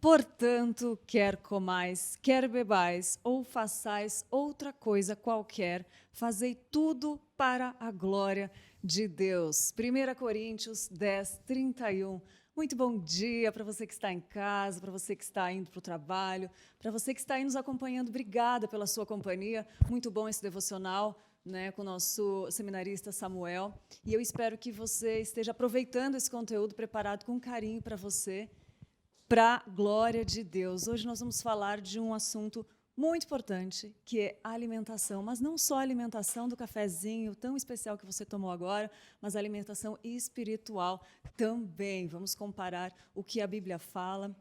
Portanto, quer comais, quer bebais, ou façais outra coisa qualquer, fazei tudo para a glória de Deus. 1 Coríntios 10, 31. Muito bom dia para você que está em casa, para você que está indo para o trabalho, para você que está aí nos acompanhando. Obrigada pela sua companhia. Muito bom esse devocional, né, com o nosso seminarista Samuel. E eu espero que você esteja aproveitando esse conteúdo preparado com carinho para você, para a glória de Deus. Hoje nós vamos falar de um assunto muito importante, que é a alimentação, mas não só a alimentação do cafezinho tão especial que você tomou agora, mas a alimentação espiritual também. Vamos comparar o que a Bíblia fala.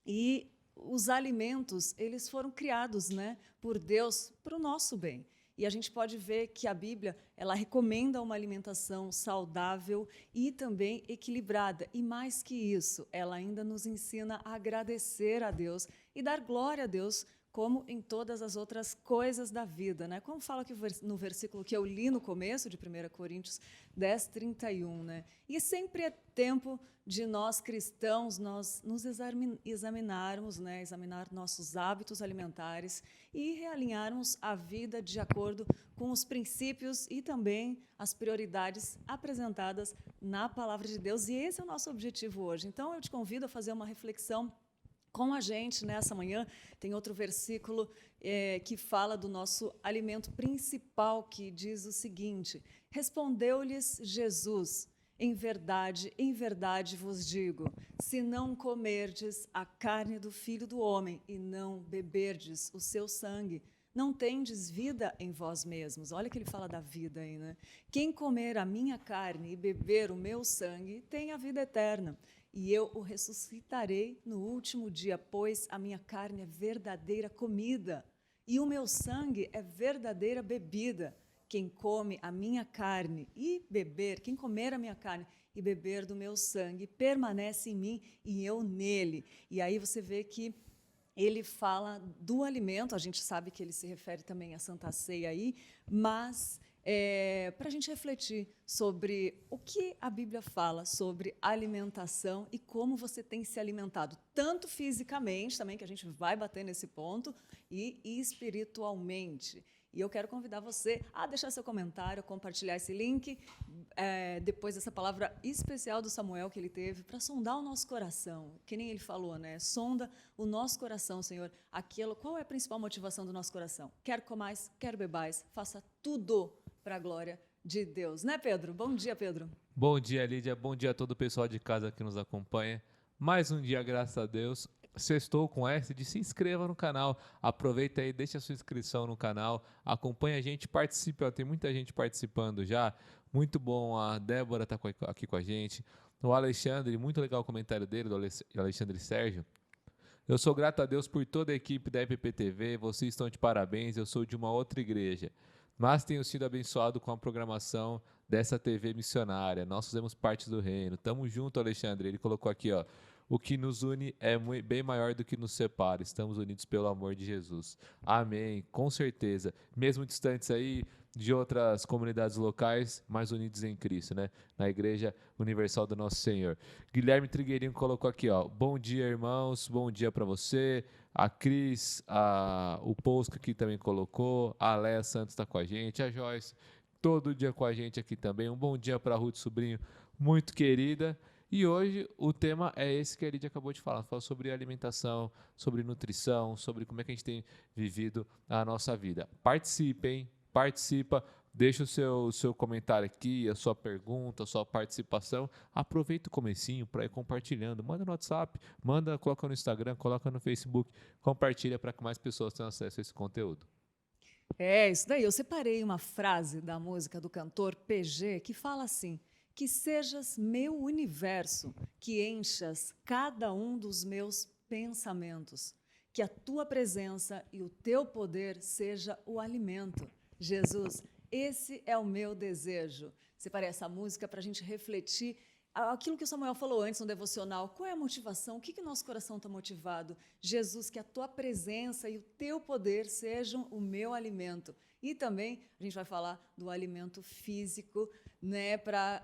E os alimentos, eles foram criados, né, por Deus para o nosso bem. E a gente pode ver que a Bíblia, ela recomenda uma alimentação saudável e também equilibrada. E mais que isso, ela ainda nos ensina a agradecer a Deus e dar glória a Deus, como em todas as outras coisas da vida, né? Como fala aqui no versículo que eu li no começo de 1 Coríntios 10, 31, né? E sempre é tempo de nós cristãos, nós nos examinarmos, né? Examinar nossos hábitos alimentares e realinharmos a vida de acordo com os princípios e também as prioridades apresentadas na Palavra de Deus. E esse é o nosso objetivo hoje. Então, eu te convido a fazer uma reflexão com a gente nessa manhã. Tem outro versículo que fala do nosso alimento principal, que diz o seguinte: respondeu-lhes Jesus, em verdade vos digo, se não comerdes a carne do Filho do Homem e não beberdes o seu sangue, não tendes vida em vós mesmos. Olha que ele fala da vida aí, né? Quem comer a minha carne e beber o meu sangue tem a vida eterna, e eu o ressuscitarei no último dia, pois a minha carne é verdadeira comida e o meu sangue é verdadeira bebida. Quem come a minha carne e beber, quem comer a minha carne e beber do meu sangue, permanece em mim e eu nele. E aí você vê que ele fala do alimento, a gente sabe que ele se refere também à Santa Ceia aí, mas para a gente refletir sobre o que a Bíblia fala sobre alimentação e como você tem se alimentado, tanto fisicamente também, que a gente vai bater nesse ponto, e espiritualmente. E eu quero convidar você a deixar seu comentário, compartilhar esse link, depois dessa palavra especial do Samuel que ele teve, para sondar o nosso coração, que nem ele falou, né? Sonda o nosso coração, Senhor. Qual é a principal motivação do nosso coração? Quer comais, quer bebais, faça tudo para a glória de Deus. Né, Pedro? Bom dia, Pedro. Bom dia, Lídia. Bom dia a todo o pessoal de casa que nos acompanha. Mais um dia, graças a Deus. Sextou com S de se inscreva no canal. Aproveita aí, deixa a sua inscrição no canal. Acompanha a gente, participe. Ó, tem muita gente participando já. Muito bom. A Débora está aqui com a gente. O Alexandre, muito legal o comentário dele, do Alexandre Sérgio. Eu sou grato a Deus por toda a equipe da EPP-TV, vocês estão de parabéns, eu sou de uma outra igreja, mas tenho sido abençoado com a programação dessa TV missionária, nós fazemos parte do reino. Tamo junto, Alexandre, ele colocou aqui, ó, o que nos une é bem maior do que nos separa, estamos unidos pelo amor de Jesus. Amém, com certeza, mesmo distantes aí de outras comunidades locais, mas unidos em Cristo, né? Na Igreja Universal do Nosso Senhor. Guilherme Trigueirinho colocou aqui, ó, bom dia, irmãos, bom dia para você. A Cris, o Posca aqui também colocou, a Léa Santos está com a gente, a Joyce, todo dia com a gente aqui também. Um bom dia para a Ruth Sobrinho, muito querida. E hoje o tema é esse que a Lídia acabou de falar. Fala sobre alimentação, sobre nutrição, sobre como é que a gente tem vivido a nossa vida. Participem, participa, deixa o seu comentário aqui, a sua pergunta, a sua participação. Aproveita o comecinho para ir compartilhando. Manda no WhatsApp, coloca no Instagram, coloca no Facebook, compartilha para que mais pessoas tenham acesso a esse conteúdo. É, isso daí. Eu separei uma frase da música do cantor PG que fala assim: que sejas meu universo, que enchas cada um dos meus pensamentos, que a tua presença e o teu poder seja o alimento. Jesus, esse é o meu desejo. Separei essa música para a gente refletir aquilo que o Samuel falou antes no devocional. Qual é a motivação? O que nosso coração está motivado? Jesus, que a tua presença e o teu poder sejam o meu alimento. E também a gente vai falar do alimento físico, né, para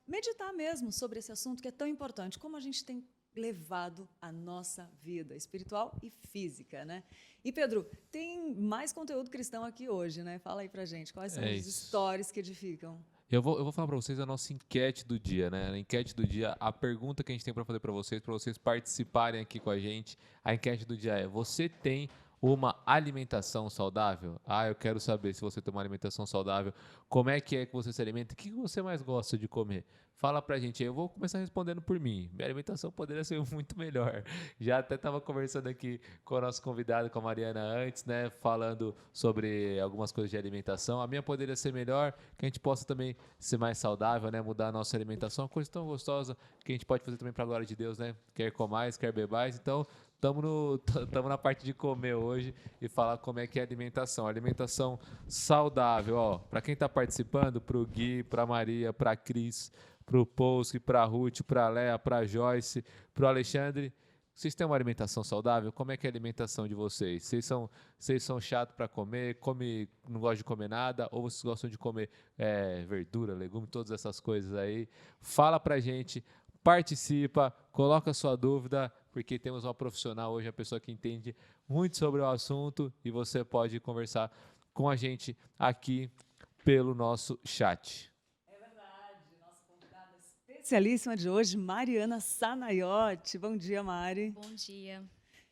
meditar mesmo sobre esse assunto que é tão importante. Como a gente tem levado à nossa vida espiritual e física, né? E Pedro, tem mais conteúdo cristão aqui hoje, né? Fala aí pra gente, quais são os Isso. stories que edificam? Eu vou falar para vocês a nossa enquete do dia, né? Na enquete do dia, a pergunta que a gente tem para fazer para vocês participarem aqui com a gente. A enquete do dia é: você tem uma alimentação saudável? Ah, eu quero saber se você tem uma alimentação saudável. Como é que você se alimenta? O que você mais gosta de comer? Fala pra gente aí. Eu vou começar respondendo por mim. Minha alimentação poderia ser muito melhor. Já até estava conversando aqui com o nosso convidado, com a Mariana antes, né? Falando sobre algumas coisas de alimentação. A minha poderia ser melhor, que a gente possa também ser mais saudável, né? Mudar a nossa alimentação. Uma coisa tão gostosa que a gente pode fazer também para a glória de Deus, né? Quer comais, quer bebais. Então, Estamos na parte de comer hoje e falar como é que é a alimentação. Alimentação saudável, ó. Para quem está participando, para o Gui, para a Maria, para a Cris, para o Pouski, para a Ruth, para a Léa, para a Joyce, para o Alexandre. Vocês têm uma alimentação saudável? Como é que é a alimentação de vocês? Vocês são chatos para comer? Não gostam de comer nada? Ou vocês gostam de comer verdura, legume, todas essas coisas aí? Fala pra gente, participa, coloca sua dúvida, porque temos uma profissional hoje, uma pessoa que entende muito sobre o assunto e você pode conversar com a gente aqui pelo nosso chat. Especialíssima de hoje, Mariana Sanaiotti. Bom dia, Mari. Bom dia.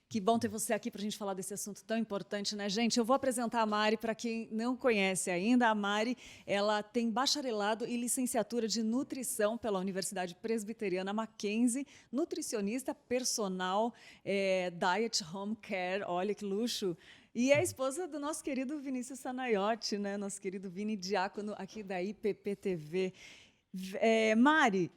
Que bom ter você aqui para a gente falar desse assunto tão importante, né, gente? Eu vou apresentar a Mari para quem não conhece ainda. A Mari, ela tem bacharelado e licenciatura de nutrição pela Universidade Presbiteriana Mackenzie, nutricionista personal, Diet Home Care, olha que luxo. E é a esposa do nosso querido Vinícius Sanaiotti, né? Nosso querido Vini Diácono aqui da IPPTV. Mari,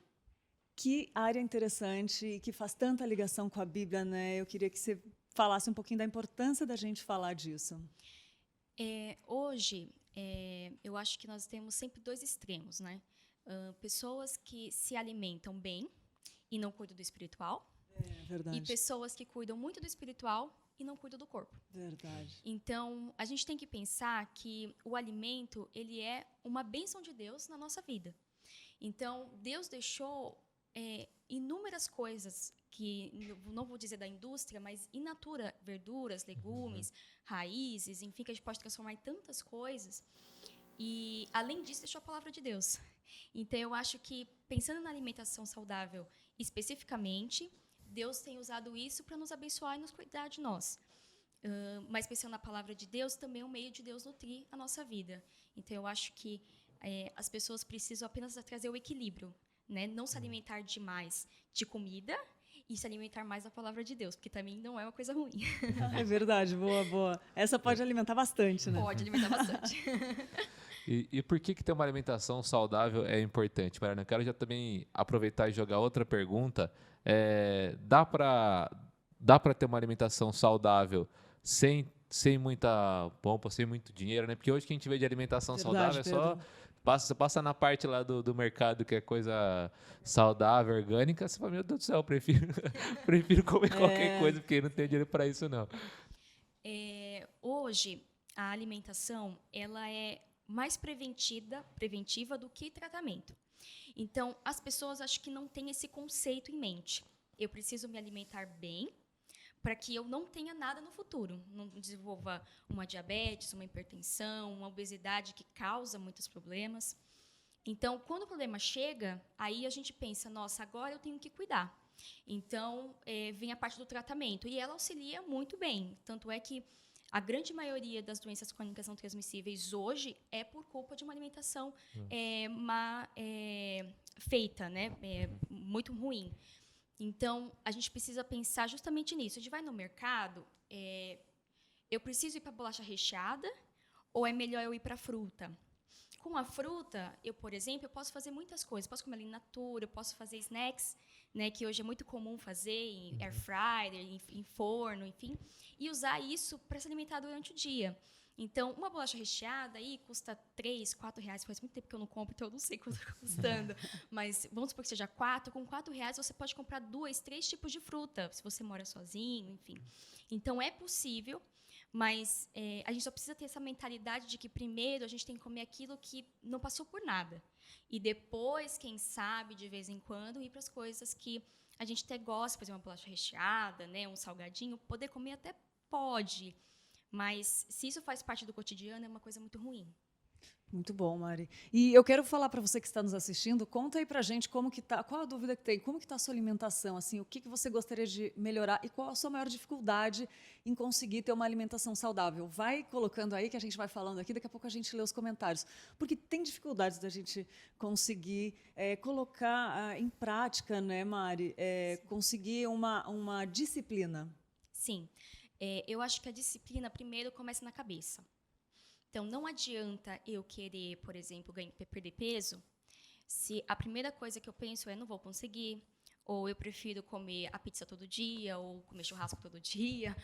que área interessante e que faz tanta ligação com a Bíblia, né? Eu queria que você falasse um pouquinho da importância da gente falar disso. Hoje, eu acho que nós temos sempre dois extremos, né? Pessoas que se alimentam bem e não cuidam do espiritual. É verdade. E pessoas que cuidam muito do espiritual e não cuidam do corpo. Verdade. Então, a gente tem que pensar que o alimento, ele é uma bênção de Deus na nossa vida. Então, Deus deixou inúmeras coisas que, não vou dizer da indústria, mas in natura, verduras, legumes, raízes, enfim, que a gente pode transformar em tantas coisas. E, além disso, deixou a palavra de Deus. Então, eu acho que, pensando na alimentação saudável especificamente, Deus tem usado isso para nos abençoar e nos cuidar de nós. Mas, pensando na palavra de Deus, também é um meio de Deus nutrir a nossa vida. Então, eu acho que as pessoas precisam apenas trazer o equilíbrio, né? Não se alimentar demais de comida e se alimentar mais da palavra de Deus, porque também não é uma coisa ruim. É verdade, boa, boa. Essa pode alimentar bastante, né? Pode alimentar bastante. E por que ter uma alimentação saudável é importante, Mariana? Eu quero já também aproveitar e jogar outra pergunta. Dá para ter uma alimentação saudável sem muita pompa, sem muito dinheiro, né? Porque hoje que a gente vê de alimentação saudável é só... Passa na parte lá do mercado que é coisa saudável, orgânica, você fala, meu Deus do céu, prefiro comer qualquer coisa, porque não tenho dinheiro para isso, não. Hoje, a alimentação, ela é mais preventiva do que tratamento. Então, as pessoas acho que não têm esse conceito em mente. Eu preciso me alimentar bem para que eu não tenha nada no futuro, não desenvolva uma diabetes, uma hipertensão, uma obesidade que causa muitos problemas. Então, quando o problema chega, aí a gente pensa, nossa, agora eu tenho que cuidar. Então, vem a parte do tratamento, e ela auxilia muito bem. Tanto é que a grande maioria das doenças crônicas não transmissíveis hoje é por culpa de uma alimentação feita, né? Muito ruim. Então, a gente precisa pensar justamente nisso. A gente vai no mercado, eu preciso ir para a bolacha recheada ou é melhor eu ir para a fruta? Com a fruta, por exemplo, eu posso fazer muitas coisas. Posso comer ela in natura, eu posso fazer snacks, né, que hoje é muito comum fazer em air fryer, em forno, enfim, e usar isso para se alimentar durante o dia. Então, uma bolacha recheada aí custa R$3, R$4. Faz muito tempo que eu não compro, então eu não sei quanto está custando. Mas vamos supor que seja 4. Com R$4 você pode comprar 2, 3 tipos de fruta, se você mora sozinho, enfim. Então, é possível, mas a gente só precisa ter essa mentalidade de que, primeiro, a gente tem que comer aquilo que não passou por nada. E depois, quem sabe, de vez em quando, ir para as coisas que A gente até gosta, por exemplo, uma bolacha recheada, né, um salgadinho, poder comer até pode, mas se isso faz parte do cotidiano, é uma coisa muito ruim. Muito bom, Mari. E eu quero falar para você que está nos assistindo, conta aí pra gente como que tá, qual a dúvida que tem, como que tá a sua alimentação, assim, o que você gostaria de melhorar e qual a sua maior dificuldade em conseguir ter uma alimentação saudável. Vai colocando aí que a gente vai falando aqui, daqui a pouco a gente lê os comentários, porque tem dificuldades da gente conseguir colocar em prática, né, Mari, conseguir uma disciplina. Sim, eu acho que a disciplina primeiro começa na cabeça. Então, não adianta eu querer, por exemplo, perder peso, se a primeira coisa que eu penso é não vou conseguir, ou eu prefiro comer a pizza todo dia, ou comer churrasco todo dia.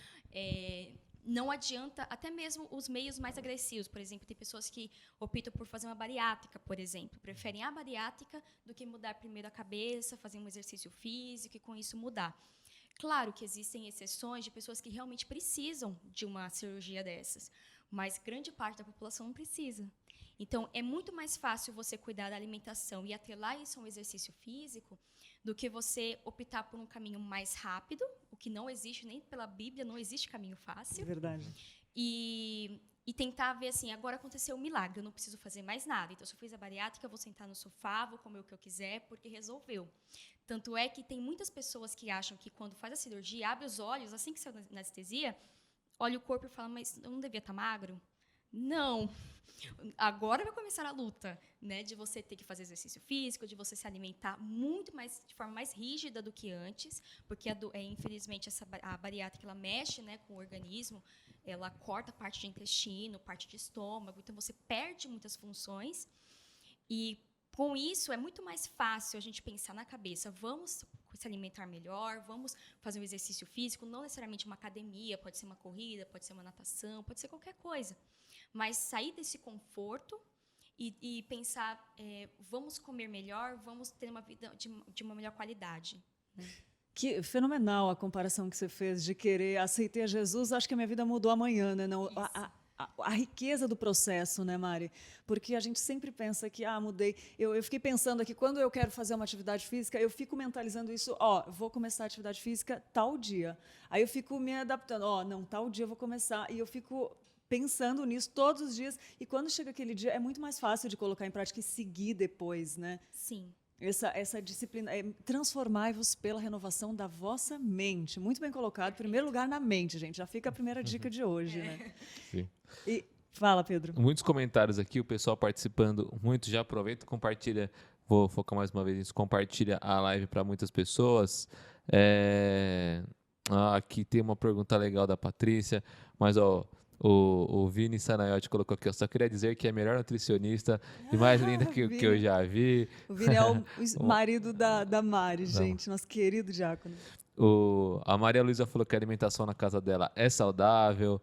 Não adianta, até mesmo os meios mais agressivos. Por exemplo, tem pessoas que optam por fazer uma bariátrica, por exemplo. Preferem a bariátrica do que mudar primeiro a cabeça, fazer um exercício físico e com isso mudar. Claro que existem exceções de pessoas que realmente precisam de uma cirurgia dessas, mas grande parte da população não precisa. Então, é muito mais fácil você cuidar da alimentação e atrelar isso a um exercício físico do que você optar por um caminho mais rápido, o que não existe, nem pela Bíblia, não existe caminho fácil. É verdade. E tentar ver assim, agora aconteceu um milagre, eu não preciso fazer mais nada. Então, se eu fiz a bariátrica, eu vou sentar no sofá, vou comer o que eu quiser, porque resolveu. Tanto é que tem muitas pessoas que acham que quando faz a cirurgia, abre os olhos, assim que saiu da anestesia, olha o corpo e fala, mas eu não devia estar magro? Não. Agora vai começar a luta, né, de você ter que fazer exercício físico, de você se alimentar muito mais, de forma mais rígida do que antes, porque, infelizmente, a bariátrica ela mexe, né, com o organismo, ela corta parte de intestino, parte de estômago, então você perde muitas funções. E, com isso, é muito mais fácil a gente pensar na cabeça, vamos se alimentar melhor, vamos fazer um exercício físico, não necessariamente uma academia, pode ser uma corrida, pode ser uma natação, pode ser qualquer coisa. Mas sair desse conforto e pensar, vamos comer melhor, vamos ter uma vida de uma melhor qualidade. Né? Que fenomenal a comparação que você fez de querer aceitei a Jesus, acho que a minha vida mudou amanhã, né? Não, a riqueza do processo, né, Mari? Porque a gente sempre pensa que, mudei. Eu fiquei pensando aqui, quando eu quero fazer uma atividade física, eu fico mentalizando isso, vou começar a atividade física tal dia. Aí eu fico me adaptando, não, tal dia eu vou começar. E eu fico pensando nisso todos os dias. E quando chega aquele dia, é muito mais fácil de colocar em prática e seguir depois, né? Sim. Essa disciplina, transformai-vos pela renovação da vossa mente. Muito bem colocado. Primeiro lugar na mente, gente. Já fica a primeira dica de hoje, né? Sim. E fala, Pedro. Muitos comentários aqui, o pessoal participando muito. Já aproveita e compartilha. Vou focar mais uma vez nisso. Compartilha a live para muitas pessoas. Aqui tem uma pergunta legal da Patrícia. Mas, o Vini Sanaiotti colocou aqui, eu só queria dizer que é a melhor nutricionista e mais linda que eu já vi. O Vini é o marido da Mari, gente, nosso querido diácono. A Maria Luísa falou que a alimentação na casa dela é saudável.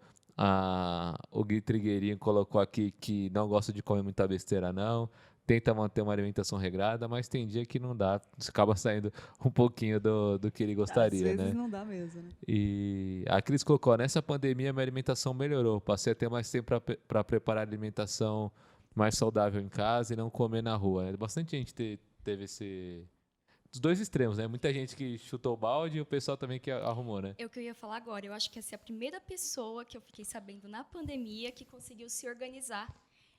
O Gui Trigueirinho colocou aqui que não gosta de comer muita besteira, não. Tenta manter uma alimentação regrada, mas tem dia que não dá. Acaba saindo um pouquinho do que ele gostaria, Às vezes né? não dá mesmo, né? E a Cris colocou, nessa pandemia minha alimentação melhorou. Passei a ter mais tempo para preparar alimentação mais saudável em casa e não comer na rua. Bastante gente teve dos dois extremos, né? Muita gente que chutou o balde e o pessoal também que arrumou, né? É o que eu ia falar agora. Eu acho que essa é a primeira pessoa que eu fiquei sabendo na pandemia que conseguiu se organizar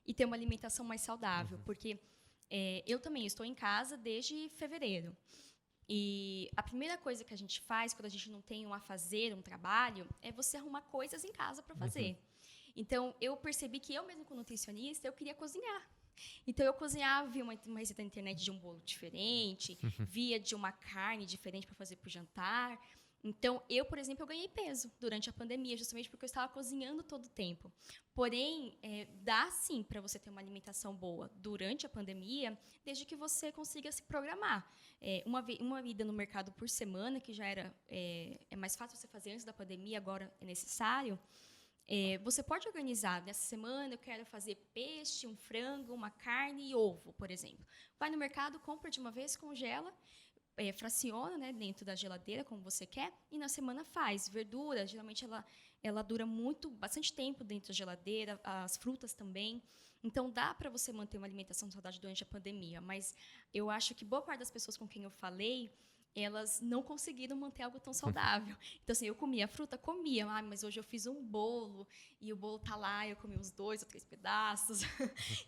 e ter uma alimentação mais saudável. Porque eu também estou em casa desde fevereiro. E a primeira coisa que a gente faz quando a gente não tem um afazer, um trabalho, é você arrumar coisas em casa para fazer. Então, eu percebi que eu mesmo como nutricionista, eu queria cozinhar. Então, eu cozinhava, via uma receita na internet de um bolo diferente, via de uma carne diferente para fazer para o jantar. Então, por exemplo, eu ganhei peso durante a pandemia, justamente porque eu estava cozinhando todo o tempo. Porém, dá sim para você ter uma alimentação boa durante a pandemia, desde que você consiga se programar. Uma ida no mercado por semana, que já era mais fácil você fazer antes da pandemia, agora é necessário. Você pode organizar, nessa semana eu quero fazer peixe, um frango, uma carne e ovo, por exemplo. Vai no mercado, compra de uma vez, congela, fraciona, né, dentro da geladeira, como você quer, e na semana faz. Verdura, geralmente ela dura bastante tempo dentro da geladeira, as frutas também. Então, dá para você manter uma alimentação saudável durante a pandemia, mas eu acho que boa parte das pessoas com quem eu falei, elas não conseguiram manter algo tão saudável. Então, assim, eu comia fruta, comia, mas hoje eu fiz um bolo, e o bolo tá lá, eu comi uns 2 ou 3 pedaços.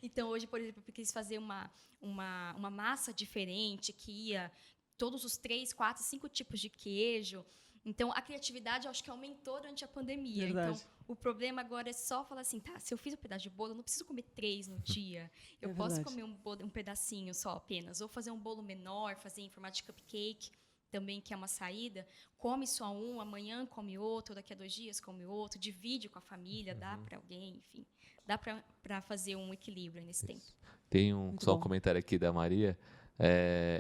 Então, hoje, por exemplo, eu quis fazer uma massa diferente, que ia todos os 3, 4, 5 tipos de queijo. Então, a criatividade, eu acho que aumentou durante a pandemia. Verdade. Então, o problema agora é só falar assim, tá, se eu fiz um pedaço de bolo, eu não preciso comer 3 no dia. Eu posso verdade. comer um pedacinho só apenas. Ou fazer um bolo menor, fazer em formato de cupcake, também, que é uma saída. Come só um, amanhã come outro, daqui a 2 dias come outro. Divide com a família, dá para alguém, enfim. Dá para fazer um equilíbrio nesse tempo. Tem Muito só um bom. comentário aqui da Maria.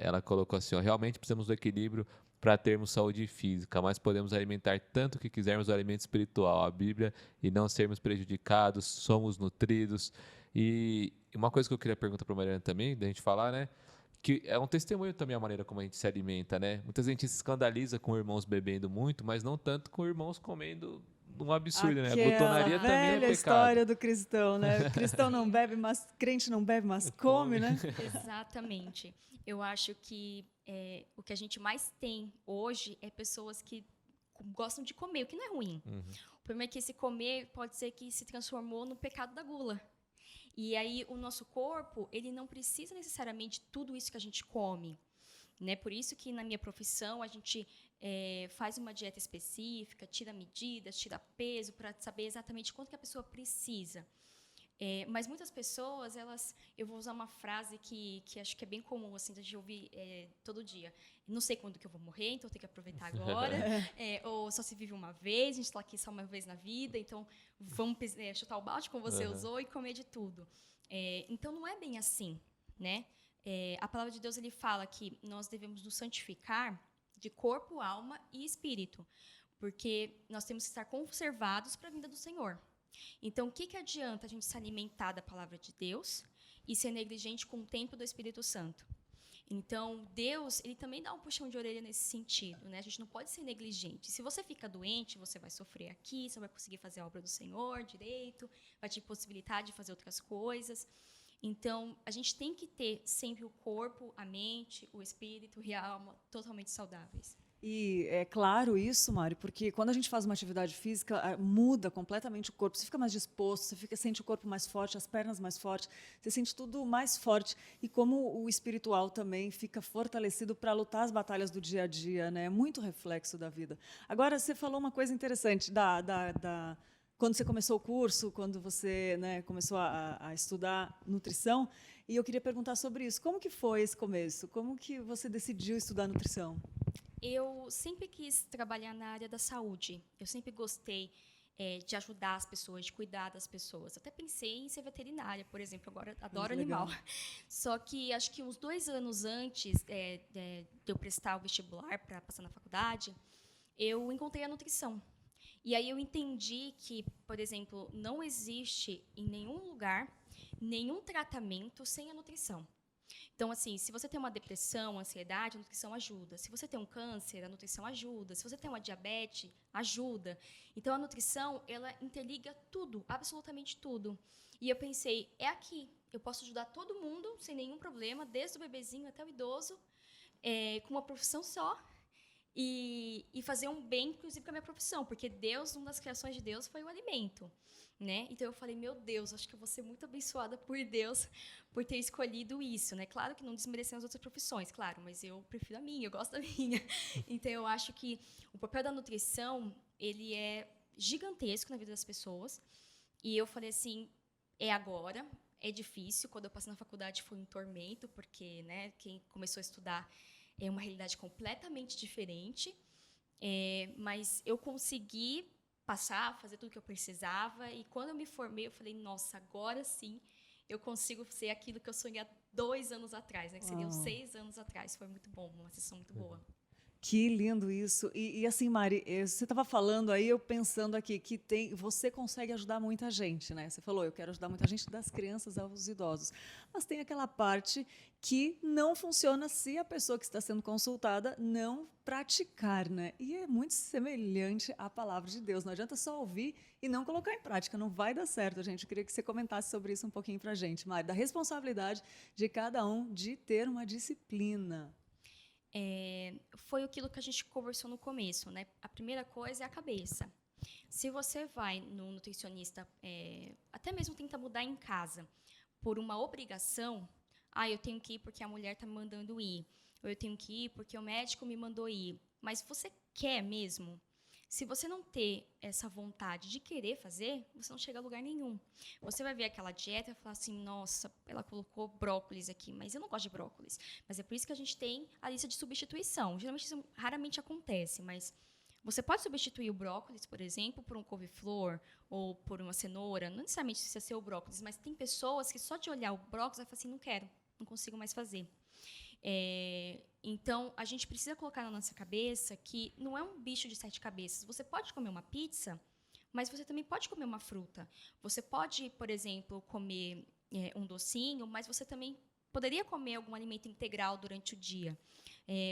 Ela colocou assim: ó, realmente precisamos do equilíbrio para termos saúde física, mas podemos alimentar tanto o que quisermos o alimento espiritual, a Bíblia, e não sermos prejudicados, somos nutridos. E uma coisa que eu queria perguntar para a Mariana também, da gente falar, né? Que é um testemunho também a maneira como a gente se alimenta, né? Muita gente se escandaliza com irmãos bebendo muito, mas não tanto com irmãos comendo um absurdo, né? A Aquela glutonaria também é velha pecado. história do cristão, né? O cristão não bebe, mas crente não bebe, mas come, né? Exatamente. Eu acho que o que a gente mais tem hoje é pessoas que gostam de comer, o que não é ruim. O problema é que esse comer pode ser que se transformou no pecado da gula. E aí o nosso corpo, ele não precisa necessariamente tudo isso que a gente come, né? Por isso que na minha profissão a gente faz uma dieta específica, tira medidas, tira peso, para saber exatamente quanto que a pessoa precisa. Mas muitas pessoas, eu vou usar uma frase que acho que é bem comum, assim, de ouvir todo dia. Não sei quando que eu vou morrer, então eu tenho que aproveitar agora. Ou só se vive uma vez, a gente está aqui só uma vez na vida, então vamos chutar o balde como você usou e comer de tudo. Então não é bem assim, né? A palavra de Deus, ele fala que nós devemos nos santificar de corpo, alma e espírito, porque nós temos que estar conservados para a vinda do Senhor. Então, o que adianta a gente se alimentar da palavra de Deus e ser negligente com o tempo do Espírito Santo? Então, Deus, ele também dá um puxão de orelha nesse sentido, né? A gente não pode ser negligente. Se você fica doente, você vai sofrer aqui, você vai conseguir fazer a obra do Senhor direito, vai te possibilitar de fazer outras coisas. Então, a gente tem que ter sempre o corpo, a mente, o espírito e a alma totalmente saudáveis. E é claro isso, Mari, porque quando a gente faz uma atividade física, muda completamente o corpo. Você fica mais disposto, você sente o corpo mais forte, as pernas mais fortes, você sente tudo mais forte. E como o espiritual também fica fortalecido para lutar as batalhas do dia a dia, né? É muito reflexo da vida. Agora, você falou uma coisa interessante quando você começou o curso, quando você, né, começou a estudar nutrição, e eu queria perguntar sobre isso. Como que foi esse começo? Como que você decidiu estudar nutrição? Eu sempre quis trabalhar na área da saúde. Eu sempre gostei de ajudar as pessoas, de cuidar das pessoas. Até pensei em ser veterinária, por exemplo. Agora adoro animal. Só que acho que uns 2 anos antes de eu prestar o vestibular para passar na faculdade, eu encontrei a nutrição. E aí eu entendi que, por exemplo, não existe em nenhum lugar nenhum tratamento sem a nutrição. Então, assim, se você tem uma depressão, ansiedade, a nutrição ajuda. Se você tem um câncer, a nutrição ajuda. Se você tem uma diabetes, ajuda. Então, a nutrição, ela interliga tudo, absolutamente tudo. E eu pensei, é aqui. Eu posso ajudar todo mundo sem nenhum problema, desde o bebezinho até o idoso, com uma profissão só. E fazer um bem, inclusive, com a minha profissão. Porque Deus, uma das criações de Deus foi o alimento. Né? Então eu falei, meu Deus, acho que eu vou ser muito abençoada por Deus por ter escolhido isso, né? Claro que não desmerecendo as outras profissões, claro, mas eu prefiro a minha, eu gosto da minha. Então eu acho que o papel da nutrição, ele é gigantesco na vida das pessoas. E eu falei assim, é agora, é difícil. Quando eu passei na faculdade foi um tormento, porque, né, quem começou a estudar é uma realidade completamente diferente. Mas eu consegui passar, fazer tudo o que eu precisava. E quando eu me formei, eu falei, nossa, agora sim eu consigo ser aquilo que eu sonhei há 2 anos atrás, né? Que seriam 6 anos atrás. Foi muito bom, uma sessão muito boa. Que lindo isso. E assim, Mari, você estava falando aí, eu pensando aqui, que você consegue ajudar muita gente, né? Você falou, eu quero ajudar muita gente, das crianças aos idosos. Mas tem aquela parte que não funciona se a pessoa que está sendo consultada não praticar, né? E é muito semelhante à palavra de Deus. Não adianta só ouvir e não colocar em prática. Não vai dar certo, gente. Eu queria que você comentasse sobre isso um pouquinho para a gente, Mari, da responsabilidade de cada um de ter uma disciplina. foi aquilo que a gente conversou no começo, né? A primeira coisa é a cabeça. Se você vai no nutricionista, até mesmo tenta mudar em casa, por uma obrigação, eu tenho que ir porque a mulher está me mandando ir, ou eu tenho que ir porque o médico me mandou ir, mas você quer mesmo? Se você não ter essa vontade de querer fazer, você não chega a lugar nenhum. Você vai ver aquela dieta e vai falar assim, nossa, ela colocou brócolis aqui, mas eu não gosto de brócolis. Mas é por isso que a gente tem a lista de substituição. Geralmente isso raramente acontece, mas você pode substituir o brócolis, por exemplo, por um couve-flor ou por uma cenoura. Não necessariamente precisa ser o brócolis, mas tem pessoas que só de olhar o brócolis vai falar assim, não quero, não consigo mais fazer. Então, a gente precisa colocar na nossa cabeça que não é um bicho de 7 cabeças. Você pode comer uma pizza, mas você também pode comer uma fruta. Você pode, por exemplo, comer um docinho, mas você também poderia comer algum alimento integral durante o dia.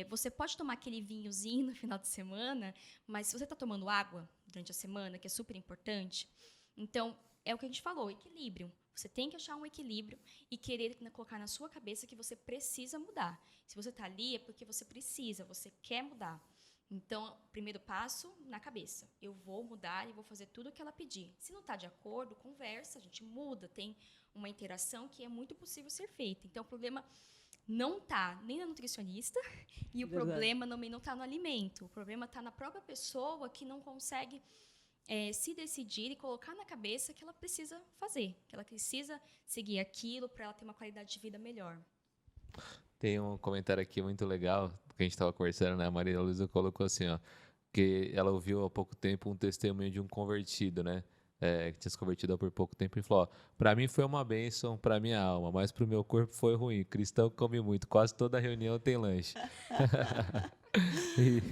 Você pode tomar aquele vinhozinho no final de semana, mas se você está tomando água durante a semana, que é super importante, então, é o que a gente falou, equilíbrio. Você tem que achar um equilíbrio e querer colocar na sua cabeça que você precisa mudar. Se você está ali, é porque você precisa, você quer mudar. Então, primeiro passo, na cabeça. Eu vou mudar e vou fazer tudo o que ela pedir. Se não está de acordo, conversa, a gente muda, tem uma interação que é muito possível ser feita. Então, o problema não está nem na nutricionista e o problema também não está no alimento. O problema está na própria pessoa que não consegue se decidir e colocar na cabeça que ela precisa fazer, que ela precisa seguir aquilo para ela ter uma qualidade de vida melhor. Tem um comentário aqui muito legal, que a gente estava conversando, né? A Maria Luísa colocou assim, ó, que ela ouviu há pouco tempo um testemunho de um convertido, né? Que tinha se convertido há por pouco tempo e falou, ó, para mim foi uma bênção para minha alma, mas para o meu corpo foi ruim. Cristão come muito, quase toda reunião tem lanche.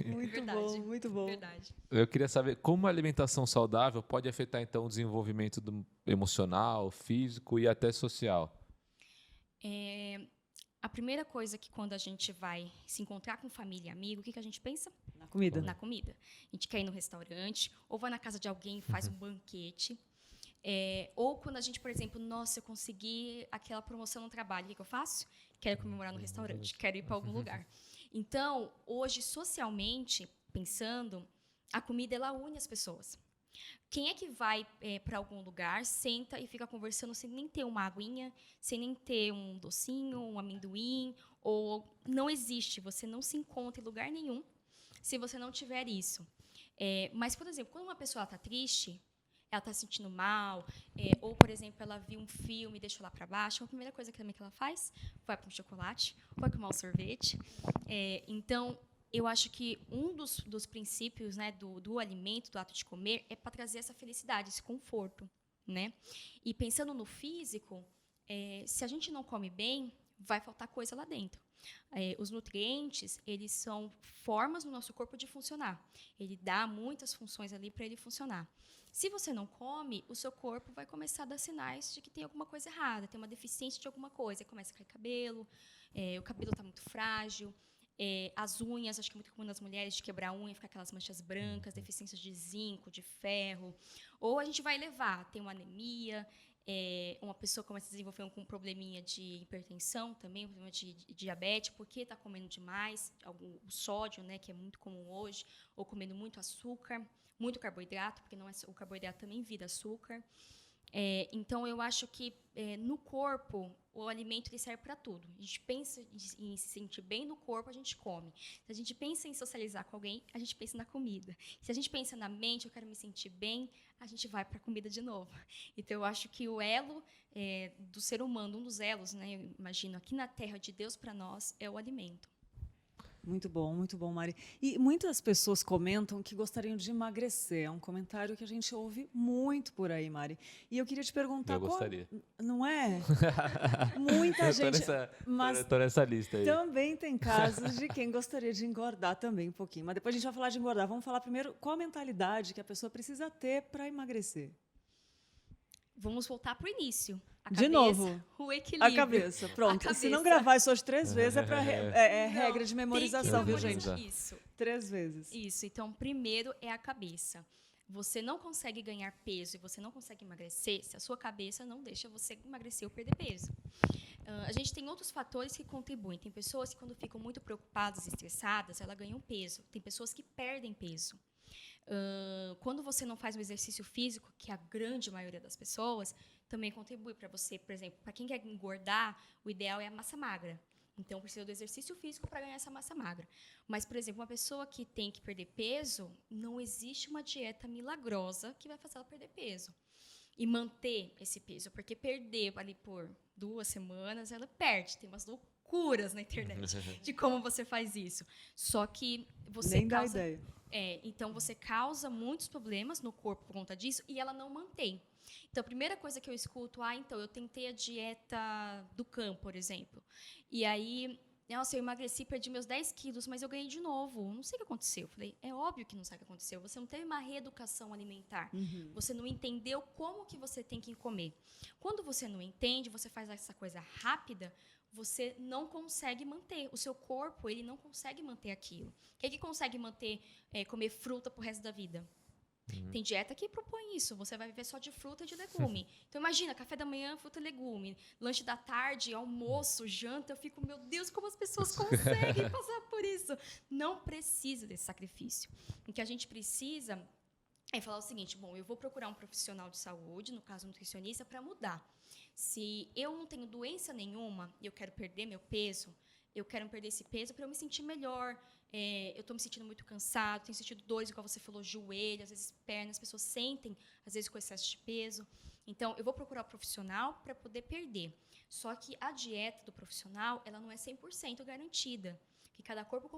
Muito Verdade, bom, muito bom. Verdade. Eu queria saber como a alimentação saudável pode afetar, então, o desenvolvimento emocional, físico e até social. A primeira coisa que quando a gente vai se encontrar com família e amigo, o que a gente pensa? Na comida. Na comida. A gente quer ir no restaurante, ou vai na casa de alguém e faz um banquete. Ou quando a gente, por exemplo, nossa, eu consegui aquela promoção no trabalho, o que eu faço? Quero comemorar no restaurante, quero ir para algum lugar. Então, hoje, socialmente, pensando, a comida, ela une as pessoas. Quem é que vai para algum lugar, senta e fica conversando sem nem ter uma aguinha, sem nem ter um docinho, um amendoim, ou não existe, você não se encontra em lugar nenhum se você não tiver isso. Mas, por exemplo, quando uma pessoa está triste, ela está se sentindo mal, ou, por exemplo, ela viu um filme e deixou lá para baixo, a primeira coisa que ela faz, vai para um chocolate, vai tomar um sorvete. Então, eu acho que um dos princípios, né, do alimento, do ato de comer, é para trazer essa felicidade, esse conforto, né? E pensando no físico, se a gente não come bem, vai faltar coisa lá dentro. Os nutrientes, eles são formas no nosso corpo de funcionar. Ele dá muitas funções ali para ele funcionar. Se você não come, o seu corpo vai começar a dar sinais de que tem alguma coisa errada, tem uma deficiência de alguma coisa. Começa a cair cabelo, o cabelo está muito frágil, as unhas, acho que é muito comum nas mulheres de quebrar a unha, ficar aquelas manchas brancas, deficiências de zinco, de ferro. Ou a gente vai levar, tem uma anemia, uma pessoa começa a desenvolver um probleminha de hipertensão também, um problema de diabetes, porque está comendo demais, o sódio, né, que é muito comum hoje, ou comendo muito açúcar, muito carboidrato, porque não é, o carboidrato também vira açúcar. Então, eu acho que no corpo, o alimento ele serve para tudo. A gente pensa em se sentir bem no corpo, a gente come. Se a gente pensa em socializar com alguém, a gente pensa na comida. Se a gente pensa na mente, eu quero me sentir bem, a gente vai para a comida de novo. Então, eu acho que o elo do ser humano, um dos elos, né, eu imagino, aqui na Terra de Deus para nós, é o alimento. Muito bom, Mari. E muitas pessoas comentam que gostariam de emagrecer. É um comentário que a gente ouve muito por aí, Mari. E eu queria te perguntar... Eu gostaria. Não é? Muita gente... Mas eu tô nessa lista aí. Também tem casos de quem gostaria de engordar também um pouquinho. Mas depois a gente vai falar de engordar. Vamos falar primeiro qual a mentalidade que a pessoa precisa ter para emagrecer. Vamos voltar para o início. De novo. O equilíbrio. A cabeça, pronto. Cabeça. Se não gravar isso hoje 3 vezes, é regra de memorização, viu, gente? Isso. 3 vezes. Isso. Então, primeiro é a cabeça. Você não consegue ganhar peso e você não consegue emagrecer se a sua cabeça não deixa você emagrecer ou perder peso. A gente tem outros fatores que contribuem. Tem pessoas que, quando ficam muito preocupadas e estressadas, elas ganham peso. Tem pessoas que perdem peso. Quando você não faz um exercício físico, que a grande maioria das pessoas, também contribui para você. Por exemplo, para quem quer engordar, o ideal é a massa magra. Então, precisa do exercício físico para ganhar essa massa magra. Mas, por exemplo, uma pessoa que tem que perder peso, não existe uma dieta milagrosa que vai fazer ela perder peso. E manter esse peso. Porque perder ali por 2 semanas, ela perde. Tem umas loucuras na internet de como você faz isso. Só que você Nem dá ideia. Então, você causa muitos problemas no corpo por conta disso e ela não mantém. Então, a primeira coisa que eu escuto, então, eu tentei a dieta do Can, por exemplo. E aí, nossa, eu emagreci, perdi meus 10 quilos, mas eu ganhei de novo. Não sei o que aconteceu. Eu falei, é óbvio que não sabe o que aconteceu. Você não teve uma reeducação alimentar. Você não entendeu como que você tem que comer. Quando você não entende, você faz essa coisa rápida, você não consegue manter. O seu corpo, ele não consegue manter aquilo. O que consegue manter, comer fruta pro resto da vida? Tem dieta que propõe isso. Você vai viver só de fruta e de legume. Então, imagina, café da manhã, fruta e legume. Lanche da tarde, almoço, janta. Eu fico, meu Deus, como as pessoas conseguem passar por isso? Não precisa desse sacrifício. O que a gente precisa é falar o seguinte, bom, eu vou procurar um profissional de saúde, no caso, um nutricionista, para mudar. Se eu não tenho doença nenhuma e eu quero perder meu peso, eu quero perder esse peso para eu me sentir melhor. Eu estou me sentindo muito cansado, tenho sentido dores, igual você falou, joelho, às vezes pernas, as pessoas sentem, às vezes, com excesso de peso. Então, eu vou procurar um profissional para poder perder. Só que a dieta do profissional, ela não é 100% garantida, que cada corpo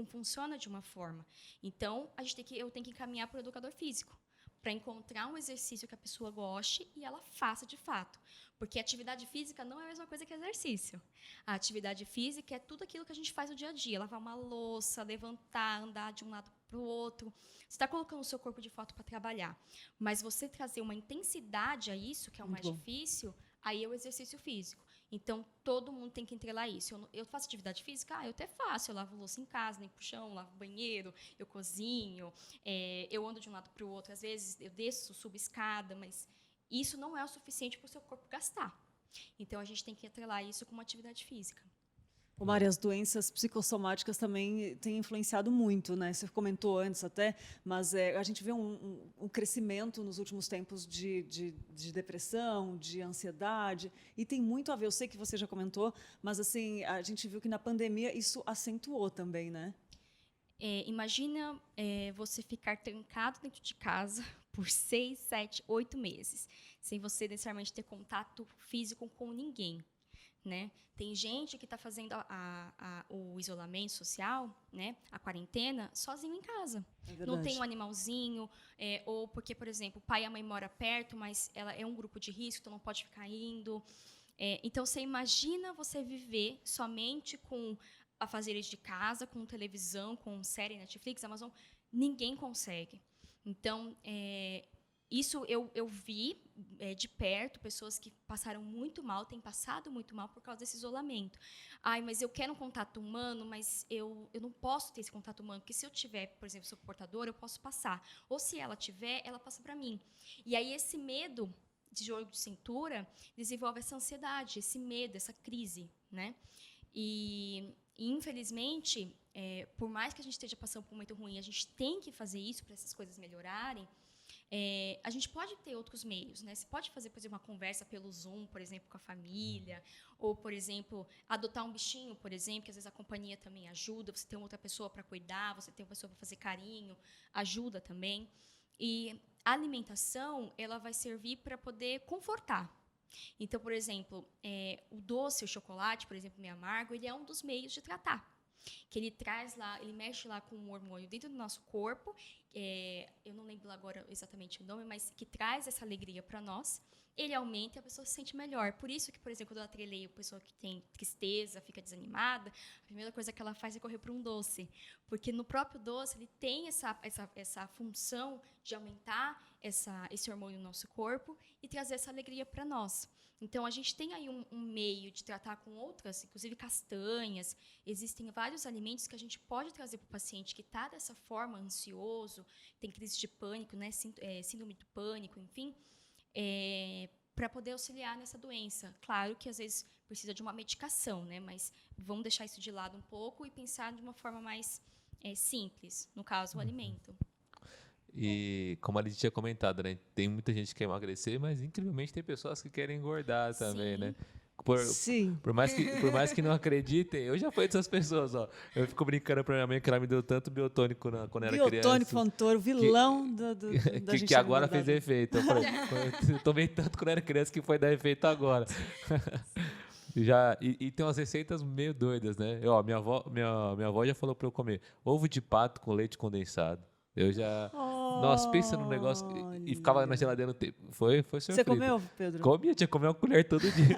funciona de uma forma. Então, eu tenho que encaminhar para o educador físico, para encontrar um exercício que a pessoa goste e ela faça de fato. Porque atividade física não é a mesma coisa que exercício. A atividade física é tudo aquilo que a gente faz no dia a dia. Lavar uma louça, levantar, andar de um lado para o outro. Você está colocando o seu corpo de fato para trabalhar. Mas você trazer uma intensidade a isso, que é o mais difícil, aí é o exercício físico. Então, todo mundo tem que entrelar isso. Eu faço atividade física? Eu até faço. Eu lavo louça em casa, limpo o chão, lavo o banheiro, eu cozinho, eu ando de um lado para o outro. Às vezes, eu desço, subo escada, mas isso não é o suficiente para o seu corpo gastar. Então, a gente tem que atrelar isso com uma atividade física. Ô, Mari, as doenças psicossomáticas também têm influenciado muito, né? Você comentou antes até, mas a gente vê um crescimento nos últimos tempos de depressão, de ansiedade, e tem muito a ver, eu sei que você já comentou, mas assim, a gente viu que na pandemia isso acentuou também, né? Imagina você ficar trancado dentro de casa por 6, 7, 8 meses, sem você necessariamente ter contato físico com ninguém. Né? Tem gente que está fazendo o isolamento social, né? A quarentena, sozinho em casa. Não tem um animalzinho, ou porque, por exemplo, o pai e a mãe moram perto, mas ela é um grupo de risco, então não pode ficar indo. Então, você imagina você viver somente com afazeres de casa, com televisão, com série Netflix, Amazon, ninguém consegue. Então, isso eu vi de perto, pessoas que passaram muito mal, têm passado muito mal por causa desse isolamento. Mas eu quero um contato humano, mas eu não posso ter esse contato humano, porque se eu tiver, por exemplo, sou portadora, eu posso passar. Ou se ela tiver, ela passa para mim. E aí esse medo de jogo de cintura desenvolve essa ansiedade, esse medo, essa crise, né? E infelizmente, por mais que a gente esteja passando por um momento ruim, a gente tem que fazer isso para essas coisas melhorarem. A gente pode ter outros meios, né? Você pode fazer, por exemplo, uma conversa pelo Zoom, por exemplo, com a família, ou, por exemplo, adotar um bichinho, por exemplo, que às vezes a companhia também ajuda, você tem outra pessoa para cuidar, você tem uma pessoa para fazer carinho, ajuda também. E a alimentação, ela vai servir para poder confortar. Então, por exemplo, o doce, o chocolate, por exemplo, meio amargo, ele é um dos meios de tratar. Que ele traz lá, ele mexe lá com um hormônio dentro do nosso corpo, eu não lembro agora exatamente o nome, mas que traz essa alegria para nós, ele aumenta e a pessoa se sente melhor. Por isso que, por exemplo, quando eu atrelei a pessoa que tem tristeza, fica desanimada, a primeira coisa que ela faz é correr para um doce, porque no próprio doce ele tem essa função de aumentar esse hormônio no nosso corpo e trazer essa alegria para nós. Então, a gente tem aí um meio de tratar com outras, inclusive castanhas. Existem vários alimentos que a gente pode trazer para o paciente que está dessa forma, ansioso, tem crise de pânico, né, síndrome do pânico, enfim, para poder auxiliar nessa doença. Claro que às vezes precisa de uma medicação, né? Mas vamos deixar isso de lado um pouco e pensar de uma forma mais simples, no caso, o alimento. E como a Lidia tinha comentado, né? Tem muita gente que quer emagrecer, mas incrivelmente tem pessoas que querem engordar também, Sim. né? Sim. Por mais que não acreditem, eu já fui dessas pessoas, ó. Eu fico brincando pra minha mãe que ela me deu tanto biotônico quando era Biotônico criança. Fontoura, o vilão da gente Que agora engordar. fez efeito. Eu falei, eu tomei tanto quando era criança que foi dar efeito agora. E tem umas receitas meio doidas, né? Ó, minha avó já falou pra eu comer ovo de pato com leite condensado. Eu já. Nossa, pensa num negócio. E ficava na geladeira no tempo. Foi Você sofrido. comeu, Pedro? Comia, tinha que comer uma colher todo dia.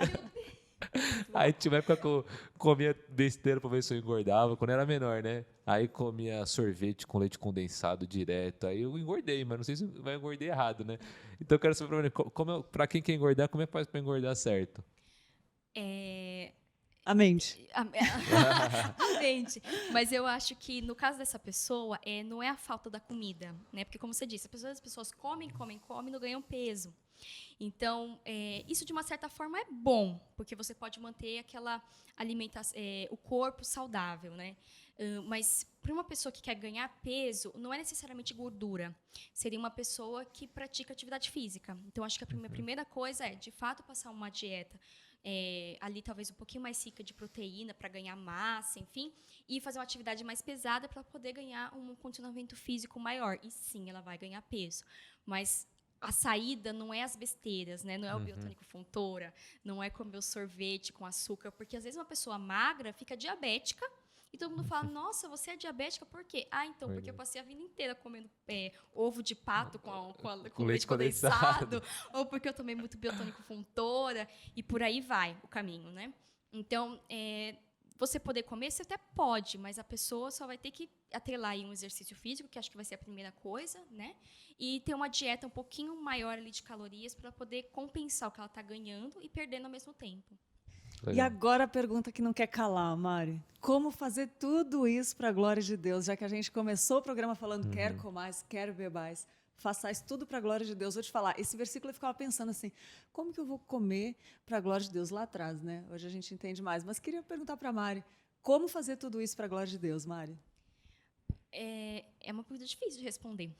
Aí tinha uma época que eu comia besteira pra ver se eu engordava, quando eu era menor, né? Aí comia sorvete com leite condensado direto. Aí eu engordei, mas não sei se vai engordar errado, né? Então eu quero saber pra quem quer engordar, como é que faz pra engordar certo? A mente. A mente. Mas eu acho que no caso dessa pessoa, não é a falta da comida, né? Porque como você disse, as pessoas comem e não ganham peso. Então, isso de uma certa forma é bom, porque você pode manter aquela alimentação, o corpo saudável, né? Mas para uma pessoa que quer ganhar peso, não é necessariamente gordura. Seria uma pessoa que pratica atividade física. Então, acho que a primeira coisa é, de fato, passar uma dieta ali talvez um pouquinho mais rica de proteína para ganhar massa, enfim, e fazer uma atividade mais pesada para poder ganhar um condicionamento físico maior. E sim, ela vai ganhar peso. Mas a saída não é as besteiras, né? Não é o biotônico Fontoura, não é comer o sorvete com açúcar, porque às vezes uma pessoa magra fica diabética e todo mundo fala, nossa, você é diabética por quê? Ah, então, porque eu passei a vida inteira comendo ovo de pato com leite condensado, ou porque eu tomei muito biotônico Fontoura, e por aí vai o caminho, né? Então, você poder comer, você até pode, mas a pessoa só vai ter que atrelar aí um exercício físico, que acho que vai ser a primeira coisa, né? E ter uma dieta um pouquinho maior ali de calorias para poder compensar o que ela está ganhando e perdendo ao mesmo tempo. E agora a pergunta que não quer calar, Mari. Como fazer tudo isso para a glória de Deus? Já que a gente começou o programa falando quer comais, quer bebais, façais tudo para a glória de Deus. Vou te falar, esse versículo eu ficava pensando assim, como que eu vou comer para a glória de Deus lá atrás, né? Hoje a gente entende mais. Mas queria perguntar para a Mari, como fazer tudo isso para a glória de Deus, Mari? É uma pergunta difícil de responder.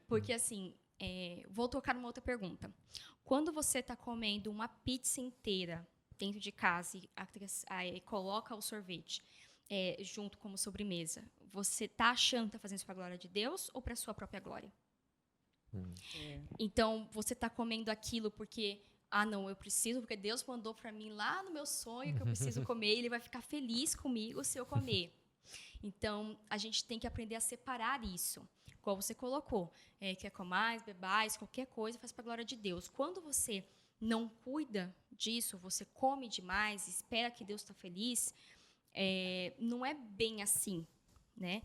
Porque, assim, vou tocar numa outra pergunta. Quando você está comendo uma pizza inteira dentro de casa e coloca o sorvete junto como sobremesa, você está achando que está fazendo isso para a glória de Deus ou para a sua própria glória? Então, você está comendo aquilo porque, não, eu preciso, porque Deus mandou para mim lá no meu sonho que eu preciso comer, e Ele vai ficar feliz comigo se eu comer. Então, a gente tem que aprender a separar isso. Como você colocou, quer comais, bebais, qualquer coisa, faz para a glória de Deus. Quando você não cuida disso, você come demais, espera que Deus está feliz, não é bem assim, né?